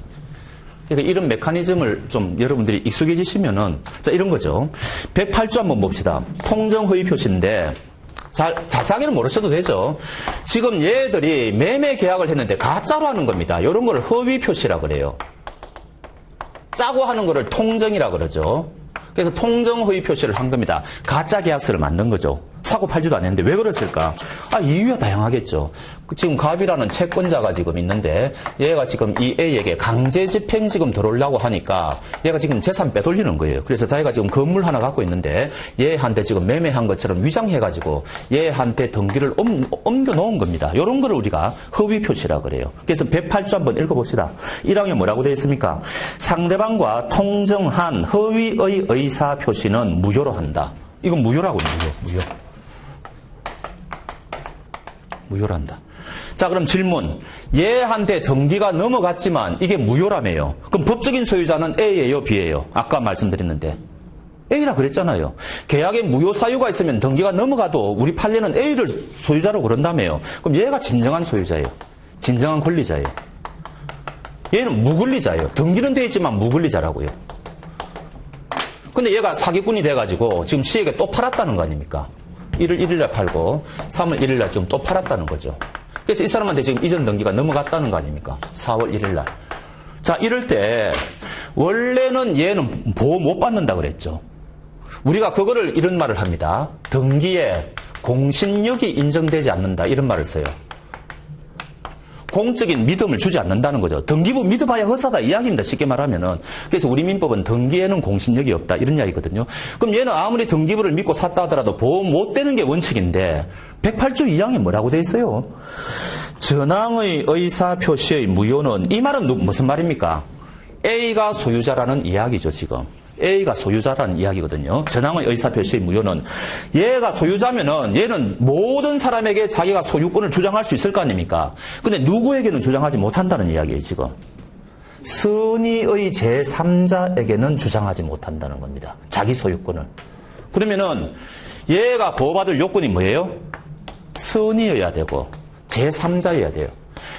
Speaker 1: 그러니까 이런 메커니즘을 좀 여러분들이 익숙해지시면은, 자, 이런 거죠. 108조 한번 봅시다. 통정허위 표시인데, 자세하게는 모르셔도 되죠. 지금 얘들이 매매 계약을 했는데 가짜로 하는 겁니다. 이런 거를 허위 표시라 그래요. 짜고 하는 거를 통정이라 그러죠. 그래서 통정 허위 표시를 한 겁니다. 가짜 계약서를 만든 거죠. 사고 팔지도 않았는데 왜 그랬을까? 이유가 다양하겠죠. 지금 갑이라는 채권자가 지금 있는데 얘가 지금 이 A에게 강제 집행 지금 들어오려고 하니까 얘가 지금 재산 빼돌리는 거예요. 그래서 자기가 지금 건물 하나 갖고 있는데 얘한테 지금 매매한 것처럼 위장해가지고 얘한테 등기를 옮겨 놓은 겁니다. 이런 거를 우리가 허위 표시라 그래요. 그래서 108조 한번 읽어봅시다. 1항에 뭐라고 되어 있습니까? 상대방과 통정한 허위의 의사 표시는 무효로 한다. 이건 무효라고, 무효. 무효란다. 자, 그럼 질문. 얘한테 등기가 넘어갔지만 이게 무효라며요. 그럼 법적인 소유자는 A예요, B예요? 아까 말씀드렸는데. A라 그랬잖아요. 계약에 무효 사유가 있으면 등기가 넘어가도 우리 판례는 A를 소유자로 그런다며요. 그럼 얘가 진정한 소유자예요. 진정한 권리자예요. 얘는 무권리자예요. 등기는 돼 있지만 무권리자라고요. 근데 얘가 사기꾼이 돼가지고 지금 시에게 또 팔았다는 거 아닙니까? 1월 1일날 팔고 3월 1일날 지금 또 팔았다는 거죠. 그래서 이 사람한테 지금 이전 등기가 넘어갔다는 거 아닙니까? 4월 1일날. 자, 이럴 때 원래는 얘는 보호 못 받는다 그랬죠. 우리가 그거를 이런 말을 합니다. 등기에 공신력이 인정되지 않는다, 이런 말을 써요. 공적인 믿음을 주지 않는다는 거죠. 등기부 믿어봐야 헛사다 이야기입니다, 쉽게 말하면은. 그래서 우리 민법은 등기에는 공신력이 없다, 이런 이야기거든요. 그럼 얘는 아무리 등기부를 믿고 샀다 하더라도 보호 못 되는 게 원칙인데 108조 2항에 뭐라고 돼 있어요? 전항의 의사 표시의 무효는, 이 말은 무슨 말입니까? A가 소유자라는 이야기죠, 지금. A가 소유자라는 이야기거든요. 전항의 의사표시의 무효는, 얘가 소유자면은 얘는 모든 사람에게 자기가 소유권을 주장할 수 있을 거 아닙니까? 근데 누구에게는 주장하지 못한다는 이야기예요, 지금. 선의의 제3자에게는 주장하지 못한다는 겁니다. 자기 소유권을. 그러면은 얘가 보호받을 요건이 뭐예요? 선의여야 되고 제3자여야 돼요.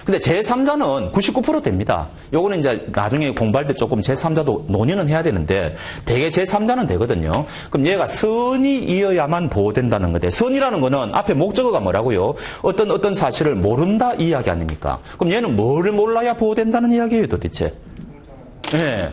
Speaker 1: 근데 제3자는 99% 됩니다. 요거는 이제 나중에 공부할 때 조금 제3자도 논의는 해야 되는데 대개 제3자는 되거든요. 그럼 얘가 선의이어야만 보호된다는 건데, 선의라는 거는 앞에 목적어가 뭐라고요? 어떤 사실을 모른다 이 이야기 아닙니까? 그럼 얘는 뭐를 몰라야 보호된다는 이야기예요, 도대체? 네.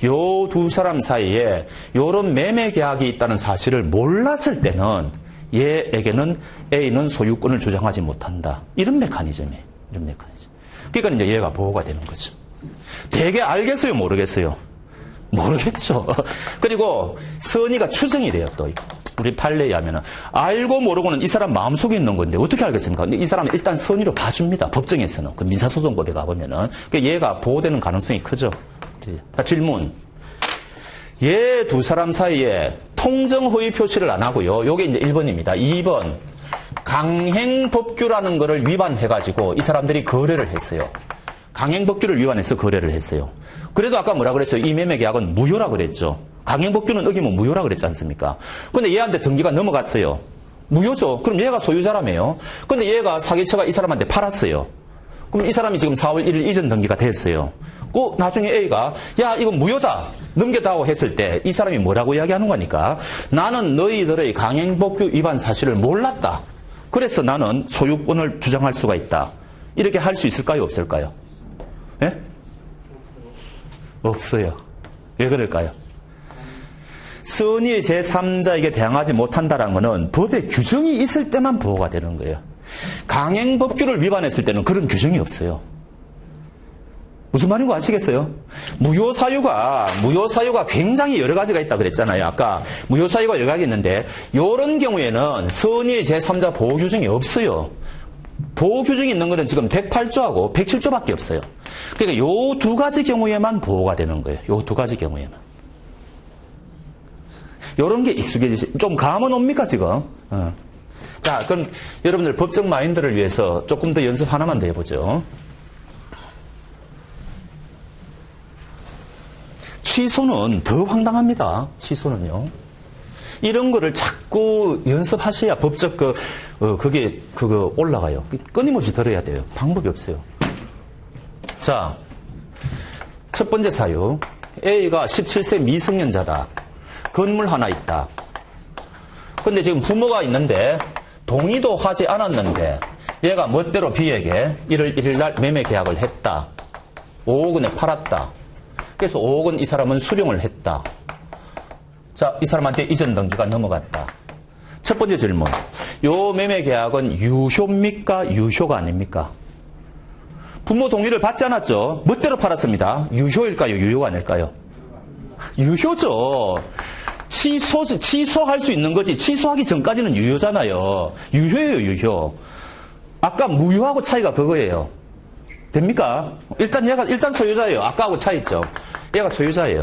Speaker 1: 요 두 사람 사이에 요런 매매 계약이 있다는 사실을 몰랐을 때는 얘에게는 A는 소유권을 주장하지 못한다. 이런 메커니즘이에요. 이런 메커니즘. 그러니까 이제 얘가 보호가 되는 거죠. 되게 알겠어요? 모르겠어요? 모르겠죠. 그리고 선의가 추정이 돼요, 또. 우리 판례에 하면은. 알고 모르고는 이 사람 마음속에 있는 건데 어떻게 알겠습니까? 이 사람은 일단 선의로 봐줍니다. 법정에서는. 그 민사소송법에 가보면은. 그러니까 얘가 보호되는 가능성이 크죠. 질문. 얘 두 사람 사이에 통정허위 표시를 안 하고요. 요게 이제 1번입니다. 2번. 강행법규라는 거를 위반해가지고 이 사람들이 거래를 했어요. 강행법규를 위반해서 거래를 했어요. 그래도 아까 뭐라 그랬어요? 이 매매 계약은 무효라 그랬죠. 강행법규는 어기면 무효라 그랬지 않습니까? 근데 얘한테 등기가 넘어갔어요. 무효죠. 그럼 얘가 소유자라며요. 근데 얘가 사기쳐가 이 사람한테 팔았어요. 그럼 이 사람이 지금 4월 1일 이전 등기가 됐어요. 그 나중에 A가 야 이거 무효다 넘겨다오 했을 때 이 사람이 뭐라고 이야기하는 거니까 나는 너희들의 강행법규 위반 사실을 몰랐다. 그래서 나는 소유권을 주장할 수가 있다. 이렇게 할 수 있을까요? 없을까요? 예? 없어요. 왜 그럴까요? 선의의 제3자에게 대항하지 못한다는 것은 법에 규정이 있을 때만 보호가 되는 거예요. 강행법규를 위반했을 때는 그런 규정이 없어요. 무슨 말인 거 아시겠어요? 무효사유가 굉장히 여러 가지가 있다 그랬잖아요. 아까 무효사유가 여러 가지 있는데 이런 경우에는 선의의 제3자 보호 규정이 없어요. 보호 규정이 있는 것은 지금 108조하고 107조밖에 없어요. 그러니까 요 두 가지 경우에만 보호가 되는 거예요. 요 두 가지 경우에만. 요런 게 익숙해지시, 좀 감은 옵니까, 지금? 자, 그럼 여러분들 법적 마인드를 위해서 조금 더 연습 하나만 더 해보죠. 취소는 더 황당합니다. 취소는요. 이런 거를 자꾸 연습하셔야 법적 그거 올라가요. 끊임없이 들어야 돼요. 방법이 없어요. 자, 첫 번째 사유. A가 17세 미성년자다. 건물 하나 있다. 근데 지금 부모가 있는데 동의도 하지 않았는데 얘가 멋대로 B에게 1월 1일 날 매매 계약을 했다. 5억 원에 팔았다. 그래서 5억 원 이 사람은 수령을 했다. 자, 이 사람한테 이전 등기가 넘어갔다. 첫 번째 질문. 요 매매 계약은 유효입니까? 유효가 아닙니까? 부모 동의를 받지 않았죠? 멋대로 팔았습니다. 유효일까요? 유효가 아닐까요? 유효죠. 취소할 수 있는 거지. 취소하기 전까지는 유효잖아요. 유효예요, 유효. 아까 무효하고 차이가 그거예요. 됩니까? 일단 소유자예요. 아까하고 차이 있죠. 얘가 소유자예요.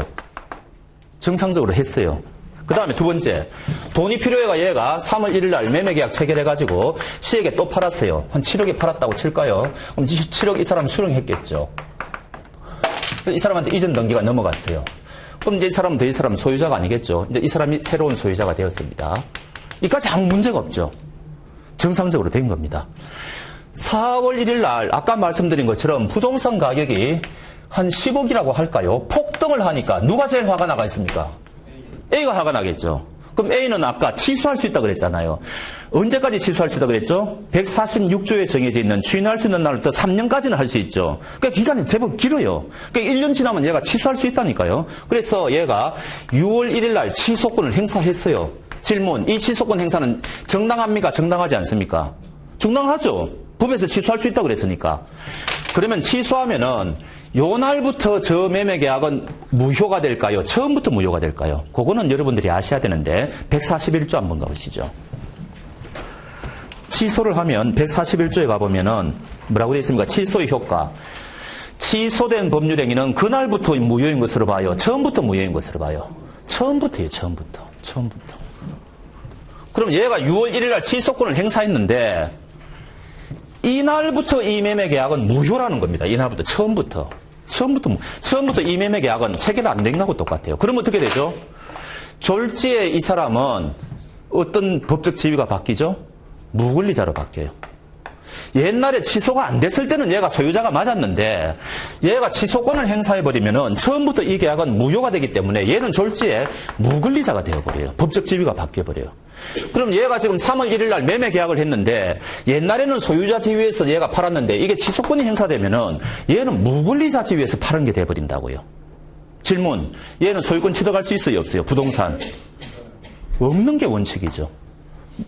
Speaker 1: 정상적으로 했어요. 그 다음에 두 번째. 돈이 필요해가 얘가 3월 1일 날 매매계약 체결해가지고 C에게 또 팔았어요. 한 7억에 팔았다고 칠까요? 그럼 7억 이 사람 수령했겠죠. 이 사람한테 이전 등기가 넘어갔어요. 그럼 이제 이 사람은 더 이 사람 소유자가 아니겠죠. 이제 이 사람이 새로운 소유자가 되었습니다. 이까지 아무 문제가 없죠. 정상적으로 된 겁니다. 4월 1일 날 아까 말씀드린 것처럼 부동산 가격이 한 10억이라고 할까요? 폭등을 하니까 누가 제일 화가 나가 있습니까? A가 화가 나겠죠. 그럼 A는 아까 취소할 수 있다고 그랬잖아요. 언제까지 취소할 수 있다고 그랬죠? 146조에 정해져 있는 취인할 수 있는 날부터 3년까지는 할 수 있죠. 그러니까 기간이 제법 길어요. 그러니까 1년 지나면 얘가 취소할 수 있다니까요. 그래서 얘가 6월 1일 날 취소권을 행사했어요. 질문. 이 취소권 행사는 정당합니까? 정당하지 않습니까? 정당하죠. 법에서 취소할 수 있다고 그랬으니까. 그러면 취소하면은 요 날부터 저 매매 계약은 무효가 될까요? 처음부터 무효가 될까요? 그거는 여러분들이 아셔야 되는데 141조 한번 가보시죠. 취소를 하면 141조에 가보면은 뭐라고 되어 있습니까? 취소의 효과. 취소된 법률행위는 그날부터 무효인 것으로 봐요. 처음부터 무효인 것으로 봐요. 처음부터예요. 처음부터. 그럼 얘가 6월 1일 날 취소권을 행사했는데 이날부터 이 매매 계약은 무효라는 겁니다. 이날부터 처음부터 이 매매 계약은 체결 안 된 거하고 똑같아요. 그럼 어떻게 되죠? 졸지에 이 사람은 어떤 법적 지위가 바뀌죠? 무권리자로 바뀌어요. 옛날에 취소가 안 됐을 때는 얘가 소유자가 맞았는데 얘가 취소권을 행사해버리면은 처음부터 이 계약은 무효가 되기 때문에 얘는 졸지에 무권리자가 되어버려요. 법적 지위가 바뀌어버려요. 그럼 얘가 지금 3월 1일 날 매매 계약을 했는데 옛날에는 소유자 지위에서 얘가 팔았는데 이게 취소권이 행사되면은 얘는 무권리자 지위에서 파는 게 돼버린다고요. 질문. 얘는 소유권 취득할 수 있어요? 없어요? 부동산. 없는 게 원칙이죠.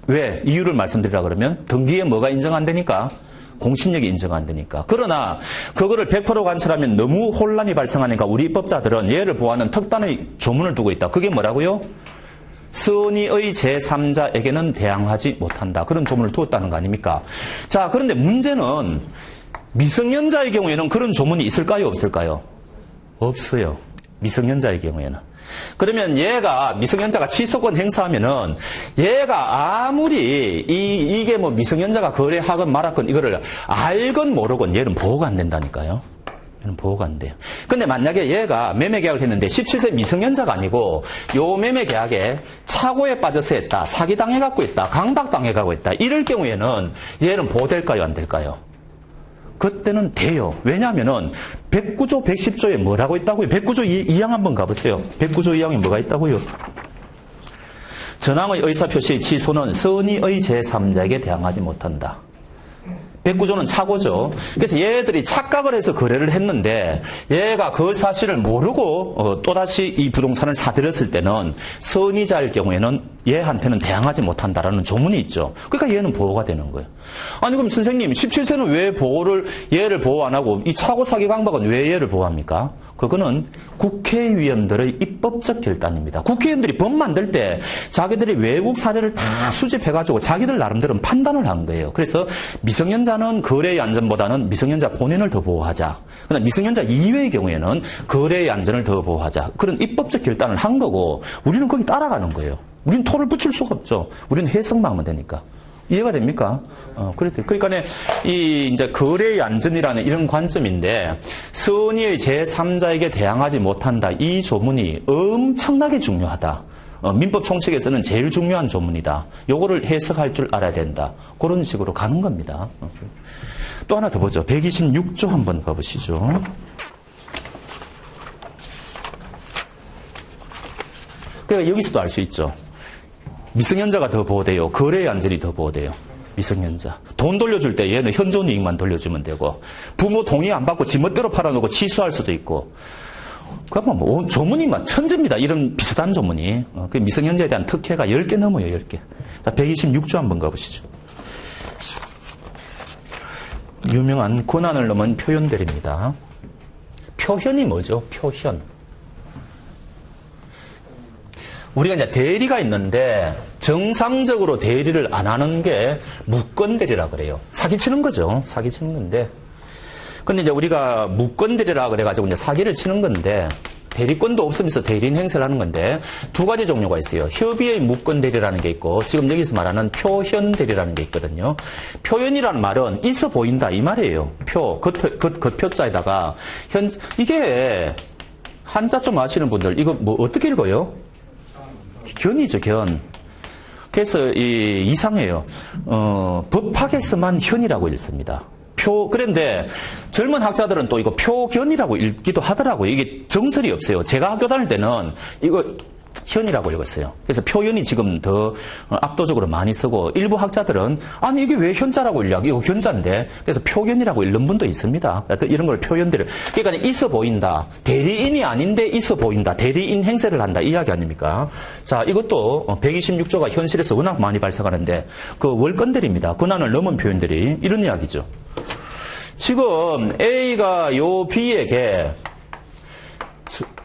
Speaker 1: 왜? 이유를 말씀드리라 그러면 등기에 뭐가 인정 안 되니까? 공신력이 인정 안 되니까. 그러나 그거를 100% 관철하면 너무 혼란이 발생하니까 우리 입법자들은 얘를 보호하는 특단의 조문을 두고 있다. 그게 뭐라고요? 선의의 제3자에게는 대항하지 못한다. 그런 조문을 두었다는 거 아닙니까? 자, 그런데 문제는 미성년자의 경우에는 그런 조문이 있을까요? 없을까요? 없어요. 미성년자의 경우에는. 그러면 얘가 미성년자가 취소권 행사하면은 얘가 아무리 이게 뭐 미성년자가 거래하건 말았건 이거를 알건 모르건 얘는 보호가 안 된다니까요. 얘는 보호가 안 돼요. 근데 만약에 얘가 매매 계약을 했는데 17세 미성년자가 아니고 요 매매 계약에 착오에 빠져서 했다, 사기당해갖고 있다, 강박당해가고 있다, 이럴 경우에는 얘는 보호될까요? 안 될까요? 그때는 돼요. 왜냐하면은 109조 110조에 뭐라고 있다고요? 109조 2항 한번 가보세요. 109조 2항에 뭐가 있다고요? 전항의 의사표시 취소는 선의의 제3자에게 대항하지 못한다. 109조는 착오죠. 그래서 얘들이 착각을 해서 거래를 했는데 얘가 그 사실을 모르고 또다시 이 부동산을 사들였을 때는 선의자일 경우에는 얘한테는 대항하지 못한다라는 조문이 있죠. 그러니까 얘는 보호가 되는 거예요. 아니 그럼 선생님 17세는 왜 얘를 보호 안 하고 이 착오 사기 강박은 왜 얘를 보호합니까? 그거는 국회의원들의 입법적 결단입니다. 국회의원들이 법 만들 때 자기들이 외국 사례를 다 수집해가지고 자기들 나름대로 판단을 한 거예요. 그래서 미성년자는 거래의 안전보다는 미성년자 본인을 더 보호하자. 그러나 미성년자 이외의 경우에는 거래의 안전을 더 보호하자. 그런 입법적 결단을 한 거고 우리는 거기 따라가는 거예요. 우리는 토를 붙일 수가 없죠. 우리는 해석만 하면 되니까. 이해가 됩니까? 그러니까 이제 거래의 안전이라는 이런 관점인데 선의의 제3자에게 대항하지 못한다. 이 조문이 엄청나게 중요하다. 민법 총칙에서는 제일 중요한 조문이다. 요거를 해석할 줄 알아야 된다. 그런 식으로 가는 겁니다. 또 하나 더 보죠. 126조 한번 봐보시죠. 그러니까 여기서도 알 수 있죠. 미성년자가 더 보호돼요. 거래의 안전이 더 보호돼요. 미성년자. 돈 돌려줄 때 얘는 현존 이익만 돌려주면 되고 부모 동의 안 받고 지멋대로 팔아놓고 취소할 수도 있고 그러면 뭐 조문이 막 천재입니다. 이런 비슷한 조문이. 그 미성년자에 대한 특혜가 10개 넘어요. 10개. 자, 126조 한번 가보시죠. 유명한 권한을 넘은 표현들입니다. 표현이 뭐죠? 표현. 우리가 이제 대리가 있는데 정상적으로 대리를 안 하는 게 무건대리라 그래요. 사기치는 거죠. 사기치는 건데. 근데 이제 우리가 무건대리라 그래가지고 이제 사기를 치는 건데 대리권도 없으면서 대리인 행세를 하는 건데 두 가지 종류가 있어요. 협의의 무건대리라는 게 있고 지금 여기서 말하는 표현대리라는 게 있거든요. 표현이라는 말은 있어 보인다 이 말이에요. 겉표자에다가 이게 한자 좀 아시는 분들 이거 뭐 어떻게 읽어요? 견이죠, 견. 그래서 이상해요. 법학에서만 현이라고 읽습니다. 그런데 젊은 학자들은 또 이거 표견이라고 읽기도 하더라고요. 이게 정설이 없어요. 제가 학교 다닐 때는 이거 현이라고 읽었어요. 그래서 표현이 지금 더 압도적으로 많이 쓰고 일부 학자들은 아니 이게 왜 현자라고 읽냐? 이거 현자인데. 그래서 표현이라고 읽는 분도 있습니다. 이런 걸 표현들을. 그러니까 있어 보인다. 대리인이 아닌데 있어 보인다. 대리인 행세를 한다. 이 이야기 아닙니까? 자, 이것도 126조가 현실에서 워낙 많이 발생하는데 그 월권들입니다. 권한을 넘은 표현들이 이런 이야기죠. 지금 A가 요 B에게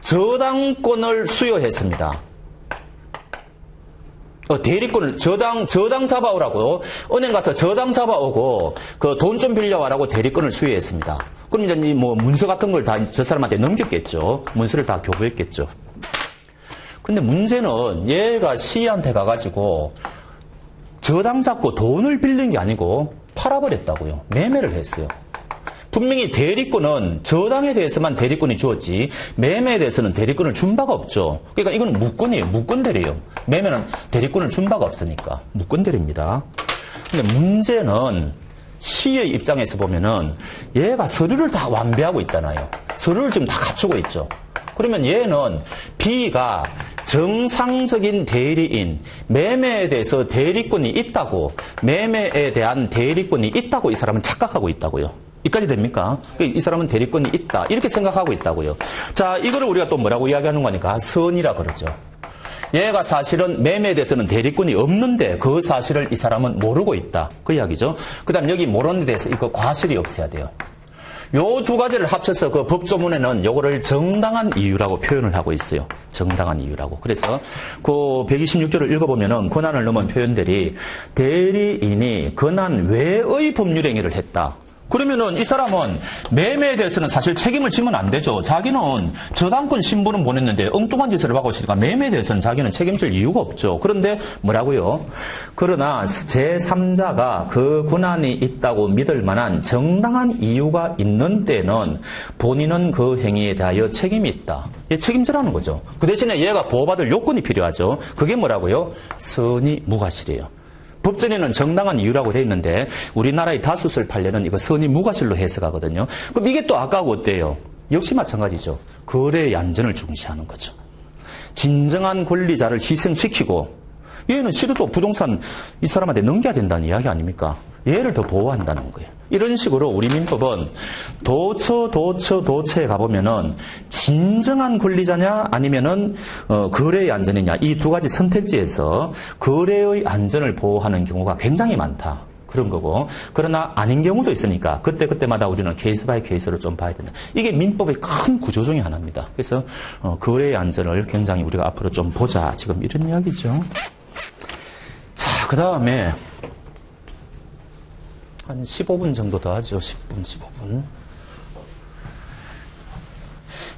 Speaker 1: 저당권을 수여했습니다. 대리권을 저당 잡아오라고 은행 가서 저당 잡아오고 그 돈 좀 빌려와라고 대리권을 수여했습니다. 그럼 이제 뭐 문서 같은 걸 다 저 사람한테 넘겼겠죠. 문서를 다 교부했겠죠. 근데 문제는 얘가 C한테 가가지고 저당 잡고 돈을 빌린 게 아니고 팔아버렸다고요. 매매를 했어요. 분명히 대리권은 저당에 대해서만 대리권이 주었지 매매에 대해서는 대리권을 준 바가 없죠. 그러니까 이건 무권이에요. 무권대리예요. 매매는 대리권을 준 바가 없으니까 무권대리입니다. 근데 문제는 C의 입장에서 보면은 얘가 서류를 다 완비하고 있잖아요. 서류를 지금 다 갖추고 있죠. 그러면 얘는 B가 정상적인 대리인, 매매에 대해서 대리권이 있다고, 매매에 대한 대리권이 있다고 이 사람은 착각하고 있다고요. 이까지 됩니까? 이 사람은 대리권이 있다. 이렇게 생각하고 있다고요. 자, 이거를 우리가 또 뭐라고 이야기하는 거니까 선이라 그러죠. 얘가 사실은 매매에 대해서는 대리권이 없는데 그 사실을 이 사람은 모르고 있다. 그 이야기죠. 그 다음 여기 모르는 데 대해서 이거 과실이 없어야 돼요. 요 두 가지를 합쳐서 그 법조문에는 요거를 정당한 이유라고 표현을 하고 있어요. 정당한 이유라고. 그래서 그 126조를 읽어보면은 권한을 넘은 표현들이 대리인이 권한 외의 법률행위를 했다. 그러면은 이 사람은 매매에 대해서는 사실 책임을 지면 안 되죠. 자기는 저당권 신분은 보냈는데 엉뚱한 짓을 하고 있으니까 매매에 대해서는 자기는 책임질 이유가 없죠. 그런데 뭐라고요? 그러나 제3자가 그 권한이 있다고 믿을 만한 정당한 이유가 있는 때는 본인은 그 행위에 대하여 책임이 있다. 얘 책임지라는 거죠. 그 대신에 얘가 보호받을 요건이 필요하죠. 그게 뭐라고요? 선의 무과실이에요. 법전에는 정당한 이유라고 되어 있는데 우리나라의 다수설 판례는 이거 선의 무과실로 해석하거든요. 그럼 이게 또 아까하고 어때요? 역시 마찬가지죠. 거래의 안전을 중시하는 거죠. 진정한 권리자를 희생시키고 얘는 실효도 부동산 이 사람한테 넘겨야 된다는 이야기 아닙니까? 얘를 더 보호한다는 거예요. 이런 식으로 우리 민법은 도처에 가보면은 진정한 권리자냐 아니면은 거래의 안전이냐 이 두 가지 선택지에서 거래의 안전을 보호하는 경우가 굉장히 많다. 그런 거고. 그러나 아닌 경우도 있으니까 그때마다 우리는 케이스 바이 케이스로 좀 봐야 된다. 이게 민법의 큰 구조 중에 하나입니다. 그래서 거래의 안전을 굉장히 우리가 앞으로 좀 보자. 지금 이런 이야기죠. 자, 그 다음에 한 15분 정도 더 하죠. 10분, 15분.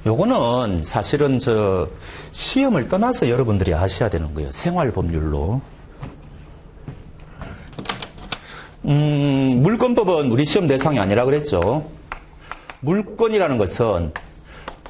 Speaker 1: 요거는 사실은 시험을 떠나서 여러분들이 아셔야 되는 거예요. 생활법률로. 물권법은 우리 시험 대상이 아니라 그랬죠. 물권이라는 것은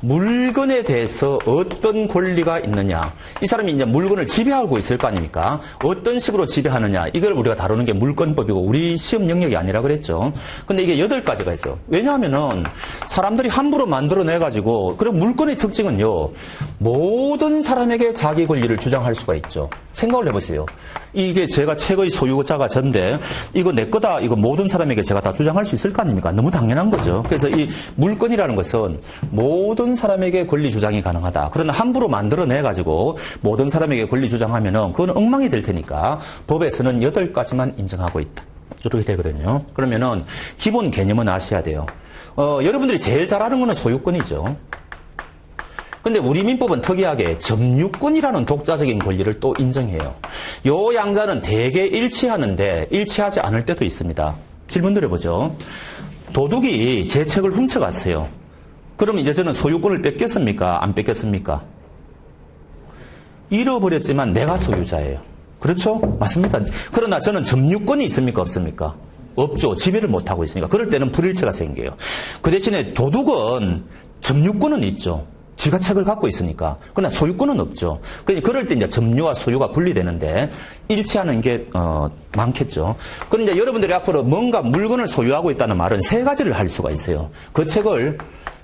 Speaker 1: 물건에 대해서 어떤 권리가 있느냐. 이 사람이 이제 물건을 지배하고 있을 거 아닙니까? 어떤 식으로 지배하느냐. 이걸 우리가 다루는 게 물권법이고 우리 시험 영역이 아니라 그랬죠. 근데 이게 8가지가 있어요. 왜냐하면은 사람들이 함부로 만들어내가지고, 그리고 물권의 특징은요, 모든 사람에게 자기 권리를 주장할 수가 있죠. 생각을 해보세요. 이게 제가 책의 소유자가 전데 이거 내 거다, 이거 모든 사람에게 제가 다 주장할 수 있을 거 아닙니까? 너무 당연한 거죠. 그래서 이 물권이라는 것은 모든 사람에게 권리 주장이 가능하다. 그러나 함부로 만들어내가지고 모든 사람에게 권리 주장하면은 그건 엉망이 될 테니까 법에서는 8가지만 인정하고 있다. 이렇게 되거든요. 그러면은 기본 개념은 아셔야 돼요. 여러분들이 제일 잘 아는 거는 소유권이죠. 근데 우리 민법은 특이하게 점유권이라는 독자적인 권리를 또 인정해요. 요 양자는 대개 일치하는데 일치하지 않을 때도 있습니다. 질문 드려보죠. 도둑이 제 책을 훔쳐갔어요. 그럼 이제 저는 소유권을 뺏겼습니까? 안 뺏겼습니까? 잃어버렸지만 내가 소유자예요. 그렇죠? 맞습니다. 그러나 저는 점유권이 있습니까? 없습니까? 없죠. 지배를 못하고 있으니까. 그럴 때는 불일치가 생겨요. 그 대신에 도둑은 점유권은 있죠. 지가 책을 갖고 있으니까. 그러나 소유권은 없죠. 그럴 때 이제 점유와 소유가 분리되는데 일치하는 게 많겠죠. 그런데 여러분들이 앞으로 뭔가 물건을 소유하고 있다는 말은 3가지를 할 수가 있어요. 그 책을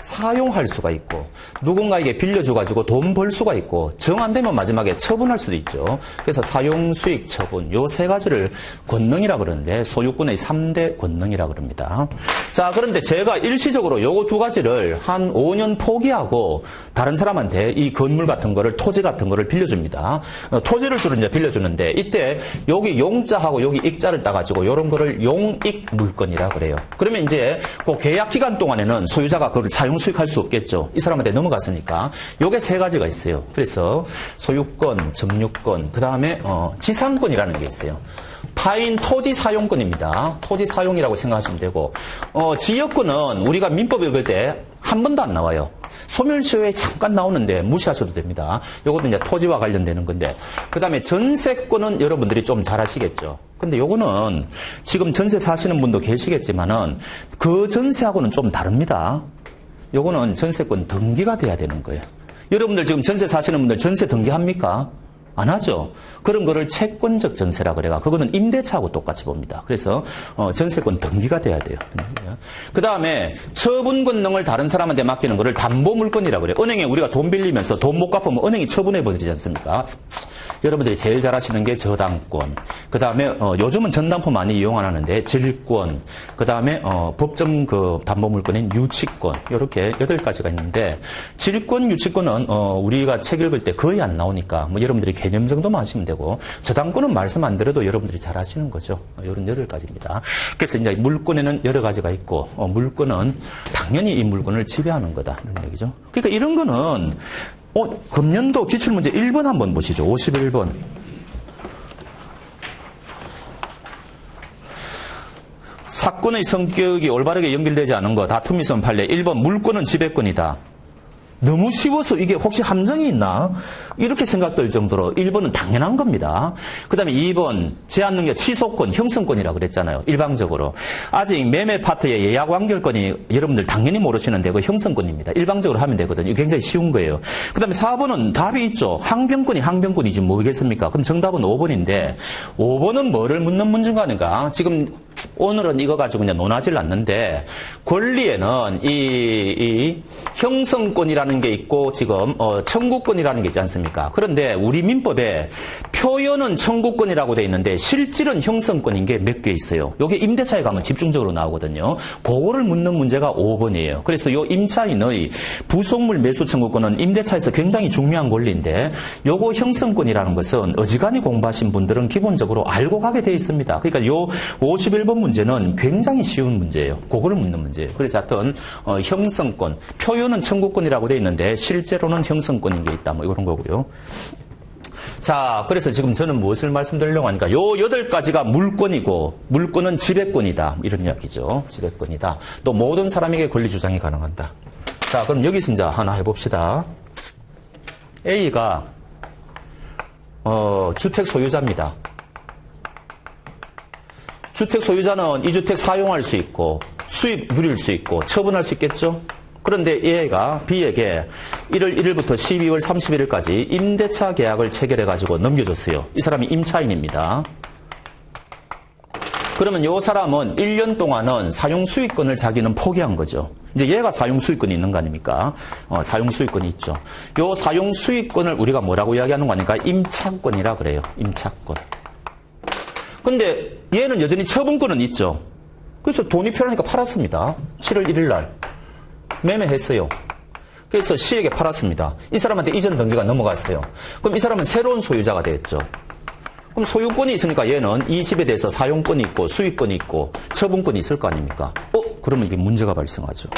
Speaker 1: 사용할 수가 있고, 누군가에게 빌려줘가지고 돈 벌 수가 있고, 정 안 되면 마지막에 처분할 수도 있죠. 그래서 사용, 수익, 처분, 요 3가지를 권능이라 그러는데, 소유권의 3대 권능이라 그럽니다. 자, 그런데 제가 일시적으로 요거 2가지를 한 5년 포기하고, 다른 사람한테 이 건물 같은 거를, 토지 같은 거를 빌려줍니다. 토지를 주로 이제 빌려주는데, 이때 여기 용자하고 여기 익자를 따가지고, 요런 거를 용익 물건이라 그래요. 그러면 이제 그 계약 기간 동안에는 소유자가 그걸 사용 수익할 수 없겠죠. 이 사람한테 넘어갔으니까. 요게 3가지가 있어요. 그래서 소유권, 점유권, 그 다음에 지상권이라는 게 있어요. 타인 토지 사용권입니다. 토지 사용이라고 생각하시면 되고, 지역권은 우리가 민법에 볼 때 한 번도 안 나와요. 소멸시효에 잠깐 나오는데 무시하셔도 됩니다. 요것도 이제 토지와 관련되는 건데, 그 다음에 전세권은 여러분들이 좀 잘 아시겠죠. 근데 요거는 지금 전세 사시는 분도 계시겠지만은 그 전세하고는 좀 다릅니다. 요거는 전세권 등기가 돼야 되는 거예요. 여러분들 지금 전세 사시는 분들 전세 등기합니까? 안 하죠. 그런 거를 채권적 전세라 그래가 그거는 임대차하고 똑같이 봅니다. 그래서 전세권 등기가 돼야 돼요. 그 다음에 처분 권능을 다른 사람한테 맡기는 거를 담보물권이라 그래요. 은행에 우리가 돈 빌리면서 돈 못 갚으면 은행이 처분해 버리지 않습니까? 여러분들이 제일 잘 아시는 게 저당권. 그 다음에, 요즘은 전담포 많이 이용 안 하는데, 질권. 그 다음에, 법정 담보물권인 유치권. 이렇게 8가지가 있는데, 질권, 유치권은, 우리가 책 읽을 때 거의 안 나오니까, 뭐 여러분들이 개념 정도만 하시면 되고, 저당권은 말씀 안 드려도 여러분들이 잘 아시는 거죠. 이런 8가지입니다. 그래서 이제 물권에는 여러 가지가 있고, 물권은 당연히 이 물건을 지배하는 거다. 이런 얘기죠. 그러니까 이런 거는, 금년도 기출문제 1번 한번 보시죠. 51번. 사건의 성격이 올바르게 연결되지 않은 거, 다툼이 있으면 판례. 1번, 물권은 지배권이다. 너무 쉬워서 이게 혹시 함정이 있나? 이렇게 생각될 정도로 1번은 당연한 겁니다. 그 다음에 2번, 제한능력 취소권, 형성권이라고 그랬잖아요. 일방적으로. 아직 매매 파트의 예약 완결권이 여러분들 당연히 모르시는데 그 형성권입니다. 일방적으로 하면 되거든요. 이거 굉장히 쉬운 거예요. 그 다음에 4번은 답이 있죠. 항변권이지 뭐겠습니까? 그럼 정답은 5번인데 5번은 뭐를 묻는 문제인가? 지금 오늘은 이거 가지고 그냥 논하질 않는데 권리에는 이 형성권이라는 게 있고 지금 청구권이라는 게 있지 않습니까? 그런데 우리 민법에 표현은 청구권이라고 돼 있는데 실질은 형성권인 게 몇 개 있어요. 요게 임대차에 가면 집중적으로 나오거든요. 그거를 묻는 문제가 5번이에요. 그래서 요 임차인의 부속물 매수 청구권은 임대차에서 굉장히 중요한 권리인데 요거 형성권이라는 것은 어지간히 공부하신 분들은 기본적으로 알고 가게 돼 있습니다. 그러니까 요 51번 문제는 굉장히 쉬운 문제예요. 그거를 묻는 문제예요. 그래서 하여튼 형성권, 표현은 청구권이라고 돼 있는데 실제로는 형성권인 게 있다. 뭐 이런 거고요. 자, 그래서 지금 저는 무엇을 말씀드리려고 하니까 요 8가지가 물권이고 물권은 지배권이다. 이런 이야기죠. 지배권이다. 또 모든 사람에게 권리 주장이 가능하다. 자, 그럼 여기서 이제 하나 해봅시다. A가 주택 소유자입니다. 주택 소유자는 이 주택 사용할 수 있고 수익 누릴 수 있고 처분할 수 있겠죠? 그런데 얘가 B에게 1월 1일부터 12월 31일까지 임대차 계약을 체결해가지고 넘겨줬어요. 이 사람이 임차인입니다. 그러면 이 사람은 1년 동안은 사용 수익권을 자기는 포기한 거죠. 이제 얘가 사용 수익권이 있는 거 아닙니까? 사용 수익권이 있죠. 이 사용 수익권을 우리가 뭐라고 이야기하는 거 아닙니까? 임차권이라 그래요. 임차권. 근데 얘는 여전히 처분권은 있죠. 그래서 돈이 필요하니까 팔았습니다. 7월 1일 날. 매매했어요. 그래서 C에게 팔았습니다. 이 사람한테 이전 등기가 넘어갔어요. 그럼 이 사람은 새로운 소유자가 되었죠. 그럼 소유권이 있으니까 얘는 이 집에 대해서 사용권이 있고 수익권이 있고 처분권이 있을 거 아닙니까? 그러면 이게 문제가 발생하죠.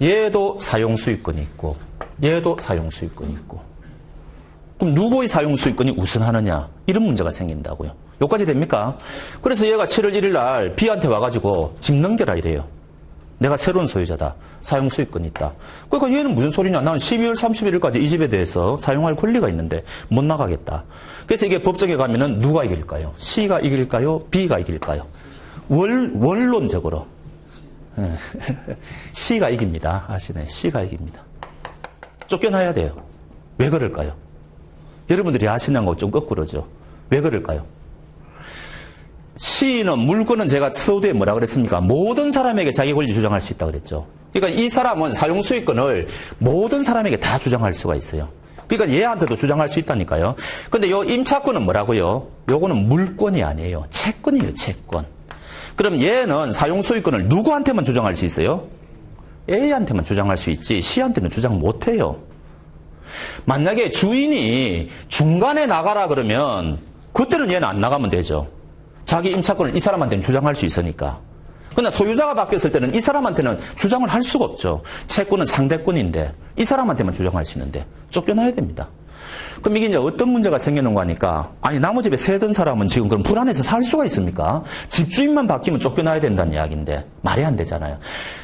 Speaker 1: 얘도 사용 수익권이 있고 얘도 사용 수익권이 있고 그럼 누구의 사용 수익권이 우선하느냐? 이런 문제가 생긴다고요. 여기까지 됩니까? 그래서 얘가 7월 1일 날 B한테 와가지고 집 넘겨라 이래요. 내가 새로운 소유자다. 사용 수익권이 있다. 그러니까 얘는 무슨 소리냐. 나는 12월 31일까지 이 집에 대해서 사용할 권리가 있는데 못 나가겠다. 그래서 이게 법정에 가면은 누가 이길까요? C가 이길까요? B가 이길까요? 원론적으로. C가 이깁니다. 아시나요? C가 이깁니다. 쫓겨나야 돼요. 왜 그럴까요? 여러분들이 아시는 거 좀 거꾸로죠. 왜 그럴까요? C는 물권은 제가 서두에 뭐라 그랬습니까? 모든 사람에게 자기 권리 주장할 수 있다고 그랬죠. 그러니까 이 사람은 사용 수익권을 모든 사람에게 다 주장할 수가 있어요. 그러니까 얘한테도 주장할 수 있다니까요. 근데 요 임차권은 뭐라고요? 요거는 물권이 아니에요. 채권이에요, 채권. 그럼 얘는 사용 수익권을 누구한테만 주장할 수 있어요? A한테만 주장할 수 있지 C한테는 주장 못 해요. 만약에 주인이 중간에 나가라 그러면 그때는 얘는 안 나가면 되죠. 자기 임차권을 이 사람한테는 주장할 수 있으니까. 그러나 소유자가 바뀌었을 때는 이 사람한테는 주장을 할 수가 없죠. 채권은 상대권인데 이 사람한테만 주장할 수 있는데 쫓겨나야 됩니다. 그럼 이게 이제 어떤 문제가 생기는 거니까 아니 나무 집에 살던 사람은 지금 그럼 불안해서 살 수가 있습니까? 집주인만 바뀌면 쫓겨나야 된다는 이야기인데 말이 안 되잖아요.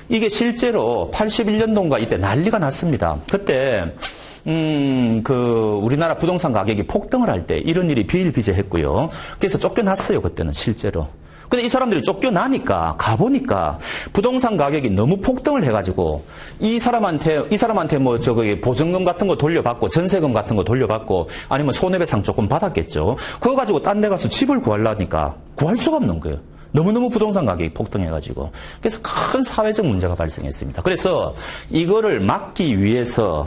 Speaker 1: 이게 실제로 81년도인가 이때 난리가 났습니다. 그때 우리나라 부동산 가격이 폭등을 할 때 이런 일이 비일비재했고요. 그래서 쫓겨났어요, 그때는 실제로. 근데 이 사람들이 쫓겨나니까, 가보니까 부동산 가격이 너무 폭등을 해가지고 이 사람한테 뭐 보증금 같은 거 돌려받고 전세금 같은 거 돌려받고 아니면 손해배상 조금 받았겠죠. 그거 가지고 딴 데 가서 집을 구하려니까 구할 수가 없는 거예요. 너무너무 부동산 가격이 폭등해가지고. 그래서 큰 사회적 문제가 발생했습니다. 그래서 이거를 막기 위해서,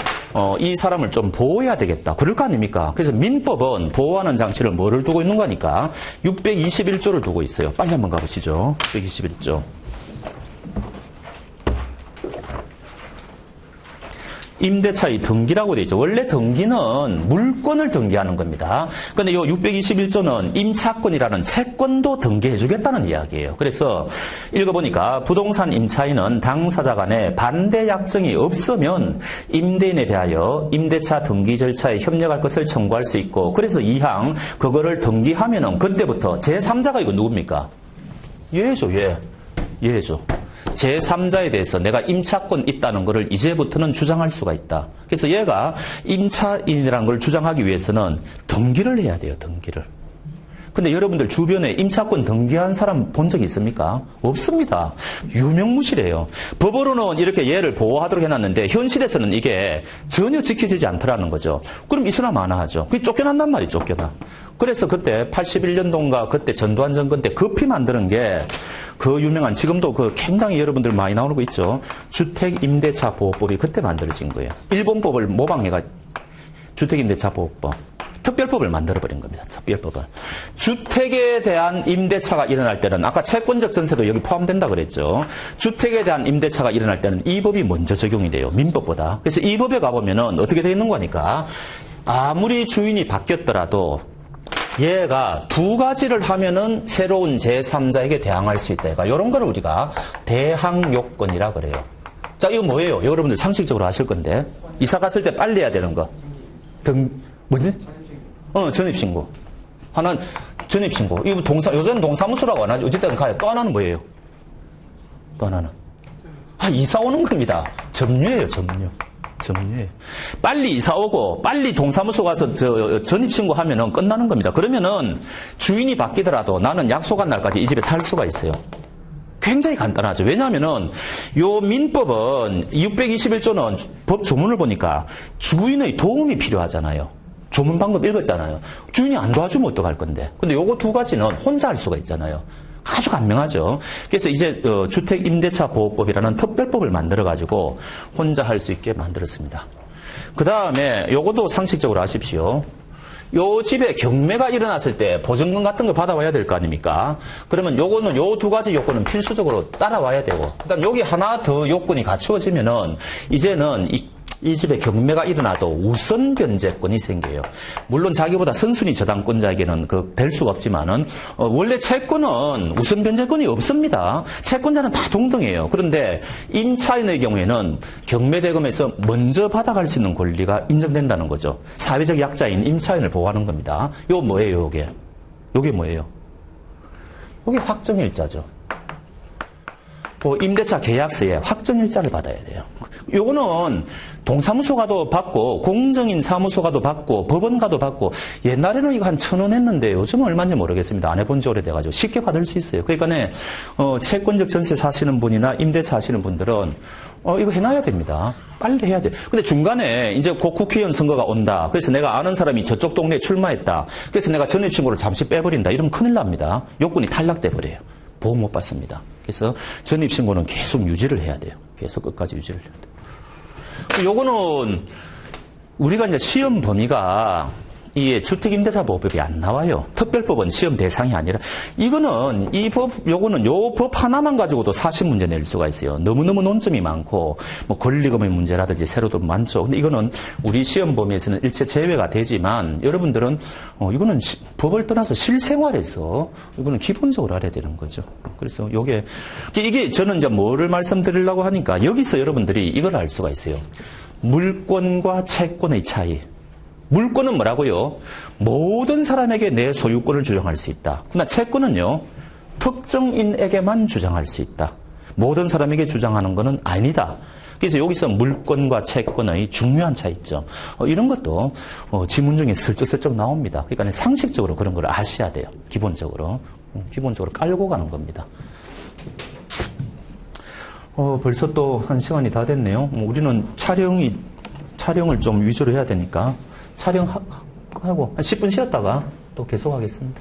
Speaker 1: 이 사람을 좀 보호해야 되겠다. 그럴 거 아닙니까? 그래서 민법은 보호하는 장치를 뭐를 두고 있는 거니까 621조를 두고 있어요. 빨리 한번 가보시죠. 621조. 임대차의 등기라고 되어 있죠. 원래 등기는 물건을 등기하는 겁니다. 그런데 이 621조는 임차권이라는 채권도 등기해 주겠다는 이야기예요. 그래서 읽어보니까 부동산 임차인은 당사자 간에 반대 약정이 없으면 임대인에 대하여 임대차 등기 절차에 협력할 것을 청구할 수 있고, 그래서 2항 그거를 등기하면은 그때부터 제3자가 이거 누굽니까? 얘죠, 얘죠. 제3자에 대해서 내가 임차권 있다는 것을 이제부터는 주장할 수가 있다. 그래서 얘가 임차인이라는 걸 주장하기 위해서는 등기를 해야 돼요, 등기를. 근데 여러분들 주변에 임차권 등기한 사람 본 적 있습니까? 없습니다. 유명무실해요. 법으로는 이렇게 얘를 보호하도록 해놨는데 현실에서는 이게 전혀 지켜지지 않더라는 거죠. 그럼 있으나 마나 하죠. 그게 쫓겨난단 말이에요, 쫓겨나. 그래서 그때 81년도인가 그때 전두환 정권 때 급히 만드는 게 그 유명한, 지금도 그 굉장히 여러분들 많이 나오는 거 있죠. 주택임대차보호법이 그때 만들어진 거예요. 일본법을 모방해가 주택임대차보호법. 특별법을 만들어버린 겁니다. 특별법을. 주택에 대한 임대차가 일어날 때는, 아까 채권적 전세도 여기 포함된다 그랬죠. 주택에 대한 임대차가 일어날 때는 이 법이 먼저 적용이 돼요. 민법보다. 그래서 이 법에 가보면은 어떻게 되어 있는 거니까, 아무리 주인이 바뀌었더라도 얘가 두 가지를 하면은 새로운 제3자에게 대항할 수 있다. 그러니까 이런 거를 우리가 대항요건이라 그래요. 자, 이거 뭐예요? 여러분들 상식적으로 아실 건데. 이사 갔을 때 빨리 해야 되는 거. 뭐지? 전입신고. 하나는 전입신고. 이거 요새는 동사무소라고 안 하죠. 어쨌든 가요. 또 하나는 뭐예요? 또 하나는. 이사 오는 겁니다. 점유예요, 점유예요. 빨리 이사 오고, 빨리 동사무소 가서 전입신고 하면은 끝나는 겁니다. 그러면은 주인이 바뀌더라도 나는 약속한 날까지 이 집에 살 수가 있어요. 굉장히 간단하죠. 왜냐하면은 요 민법은 621조는 법 조문을 보니까 주인의 도움이 필요하잖아요. 조문 방금 읽었잖아요. 주인이 안 도와주면 어떡할 건데. 근데 요거 두 가지는 혼자 할 수가 있잖아요. 아주 간명하죠. 그래서 이제 주택임대차보호법이라는 특별법을 만들어가지고 혼자 할 수 있게 만들었습니다. 그 다음에 요것도 상식적으로 아십시오. 요 집에 경매가 일어났을 때 보증금 같은 거 받아와야 될 거 아닙니까? 그러면 요거는 요 두 가지 요건은 필수적으로 따라와야 되고, 그다음 여기 하나 더 요건이 갖추어지면은 이제는 이 집에 경매가 일어나도 우선 변제권이 생겨요. 물론 자기보다 선순위 저당권자에게는 될 수가 없지만은 원래 채권은 우선 변제권이 없습니다. 채권자는 다 동등해요. 그런데 임차인의 경우에는 경매대금에서 먼저 받아갈 수 있는 권리가 인정된다는 거죠. 사회적 약자인 임차인을 보호하는 겁니다. 이거 뭐예요, 요게? 요게 뭐예요? 요게 확정일자죠. 임대차 계약서에 확정일자를 받아야 돼요. 요거는 동사무소 가도 받고, 공정인 사무소 가도 받고, 법원 가도 받고, 옛날에는 이거 한 1,000원 했는데 요즘은 얼마인지 모르겠습니다. 안 해본 지 오래돼가지고 쉽게 받을 수 있어요. 그러니까 채권적 전세 사시는 분이나 임대차 하시는 분들은 이거 해놔야 됩니다. 빨리 해야 돼. 근데 중간에 이제 곧 국회의원 선거가 온다. 그래서 내가 아는 사람이 저쪽 동네에 출마했다. 그래서 내가 전입신고를 잠시 빼버린다. 이러면 큰일 납니다. 요건이 탈락돼 버려요. 보호 못 받습니다. 그래서 전입신고는 계속 유지를 해야 돼요. 계속 끝까지 유지를 해야 돼요. 요거는 우리가 이제 시험 범위가 이 주택임대차보호법이 안 나와요. 특별법은 시험 대상이 아니라, 이거는 요거는 요 법 하나만 가지고도 사실 문제 낼 수가 있어요. 너무너무 논점이 많고, 권리금의 문제라든지 세로도 많죠. 근데 이거는 우리 시험 범위에서는 일체 제외가 되지만, 여러분들은 이거는 법을 떠나서 실생활에서 이거는 기본적으로 알아야 되는 거죠. 그래서 이게 저는 이제 뭐를 말씀드리려고 하니까 여기서 여러분들이 이걸 알 수가 있어요. 물권과 채권의 차이. 물권은 뭐라고요? 모든 사람에게 내 소유권을 주장할 수 있다. 그러나 채권은요, 특정인에게만 주장할 수 있다. 모든 사람에게 주장하는 것은 아니다. 그래서 여기서 물권과 채권의 중요한 차이점, 이런 것도 지문 중에 슬쩍슬쩍 나옵니다. 그러니까 상식적으로 그런 걸 아셔야 돼요. 기본적으로 깔고 가는 겁니다. 벌써 또 한 시간이 다 됐네요. 우리는 촬영을 좀 위주로 해야 되니까 촬영하고 한 10분 쉬었다가 또 계속하겠습니다.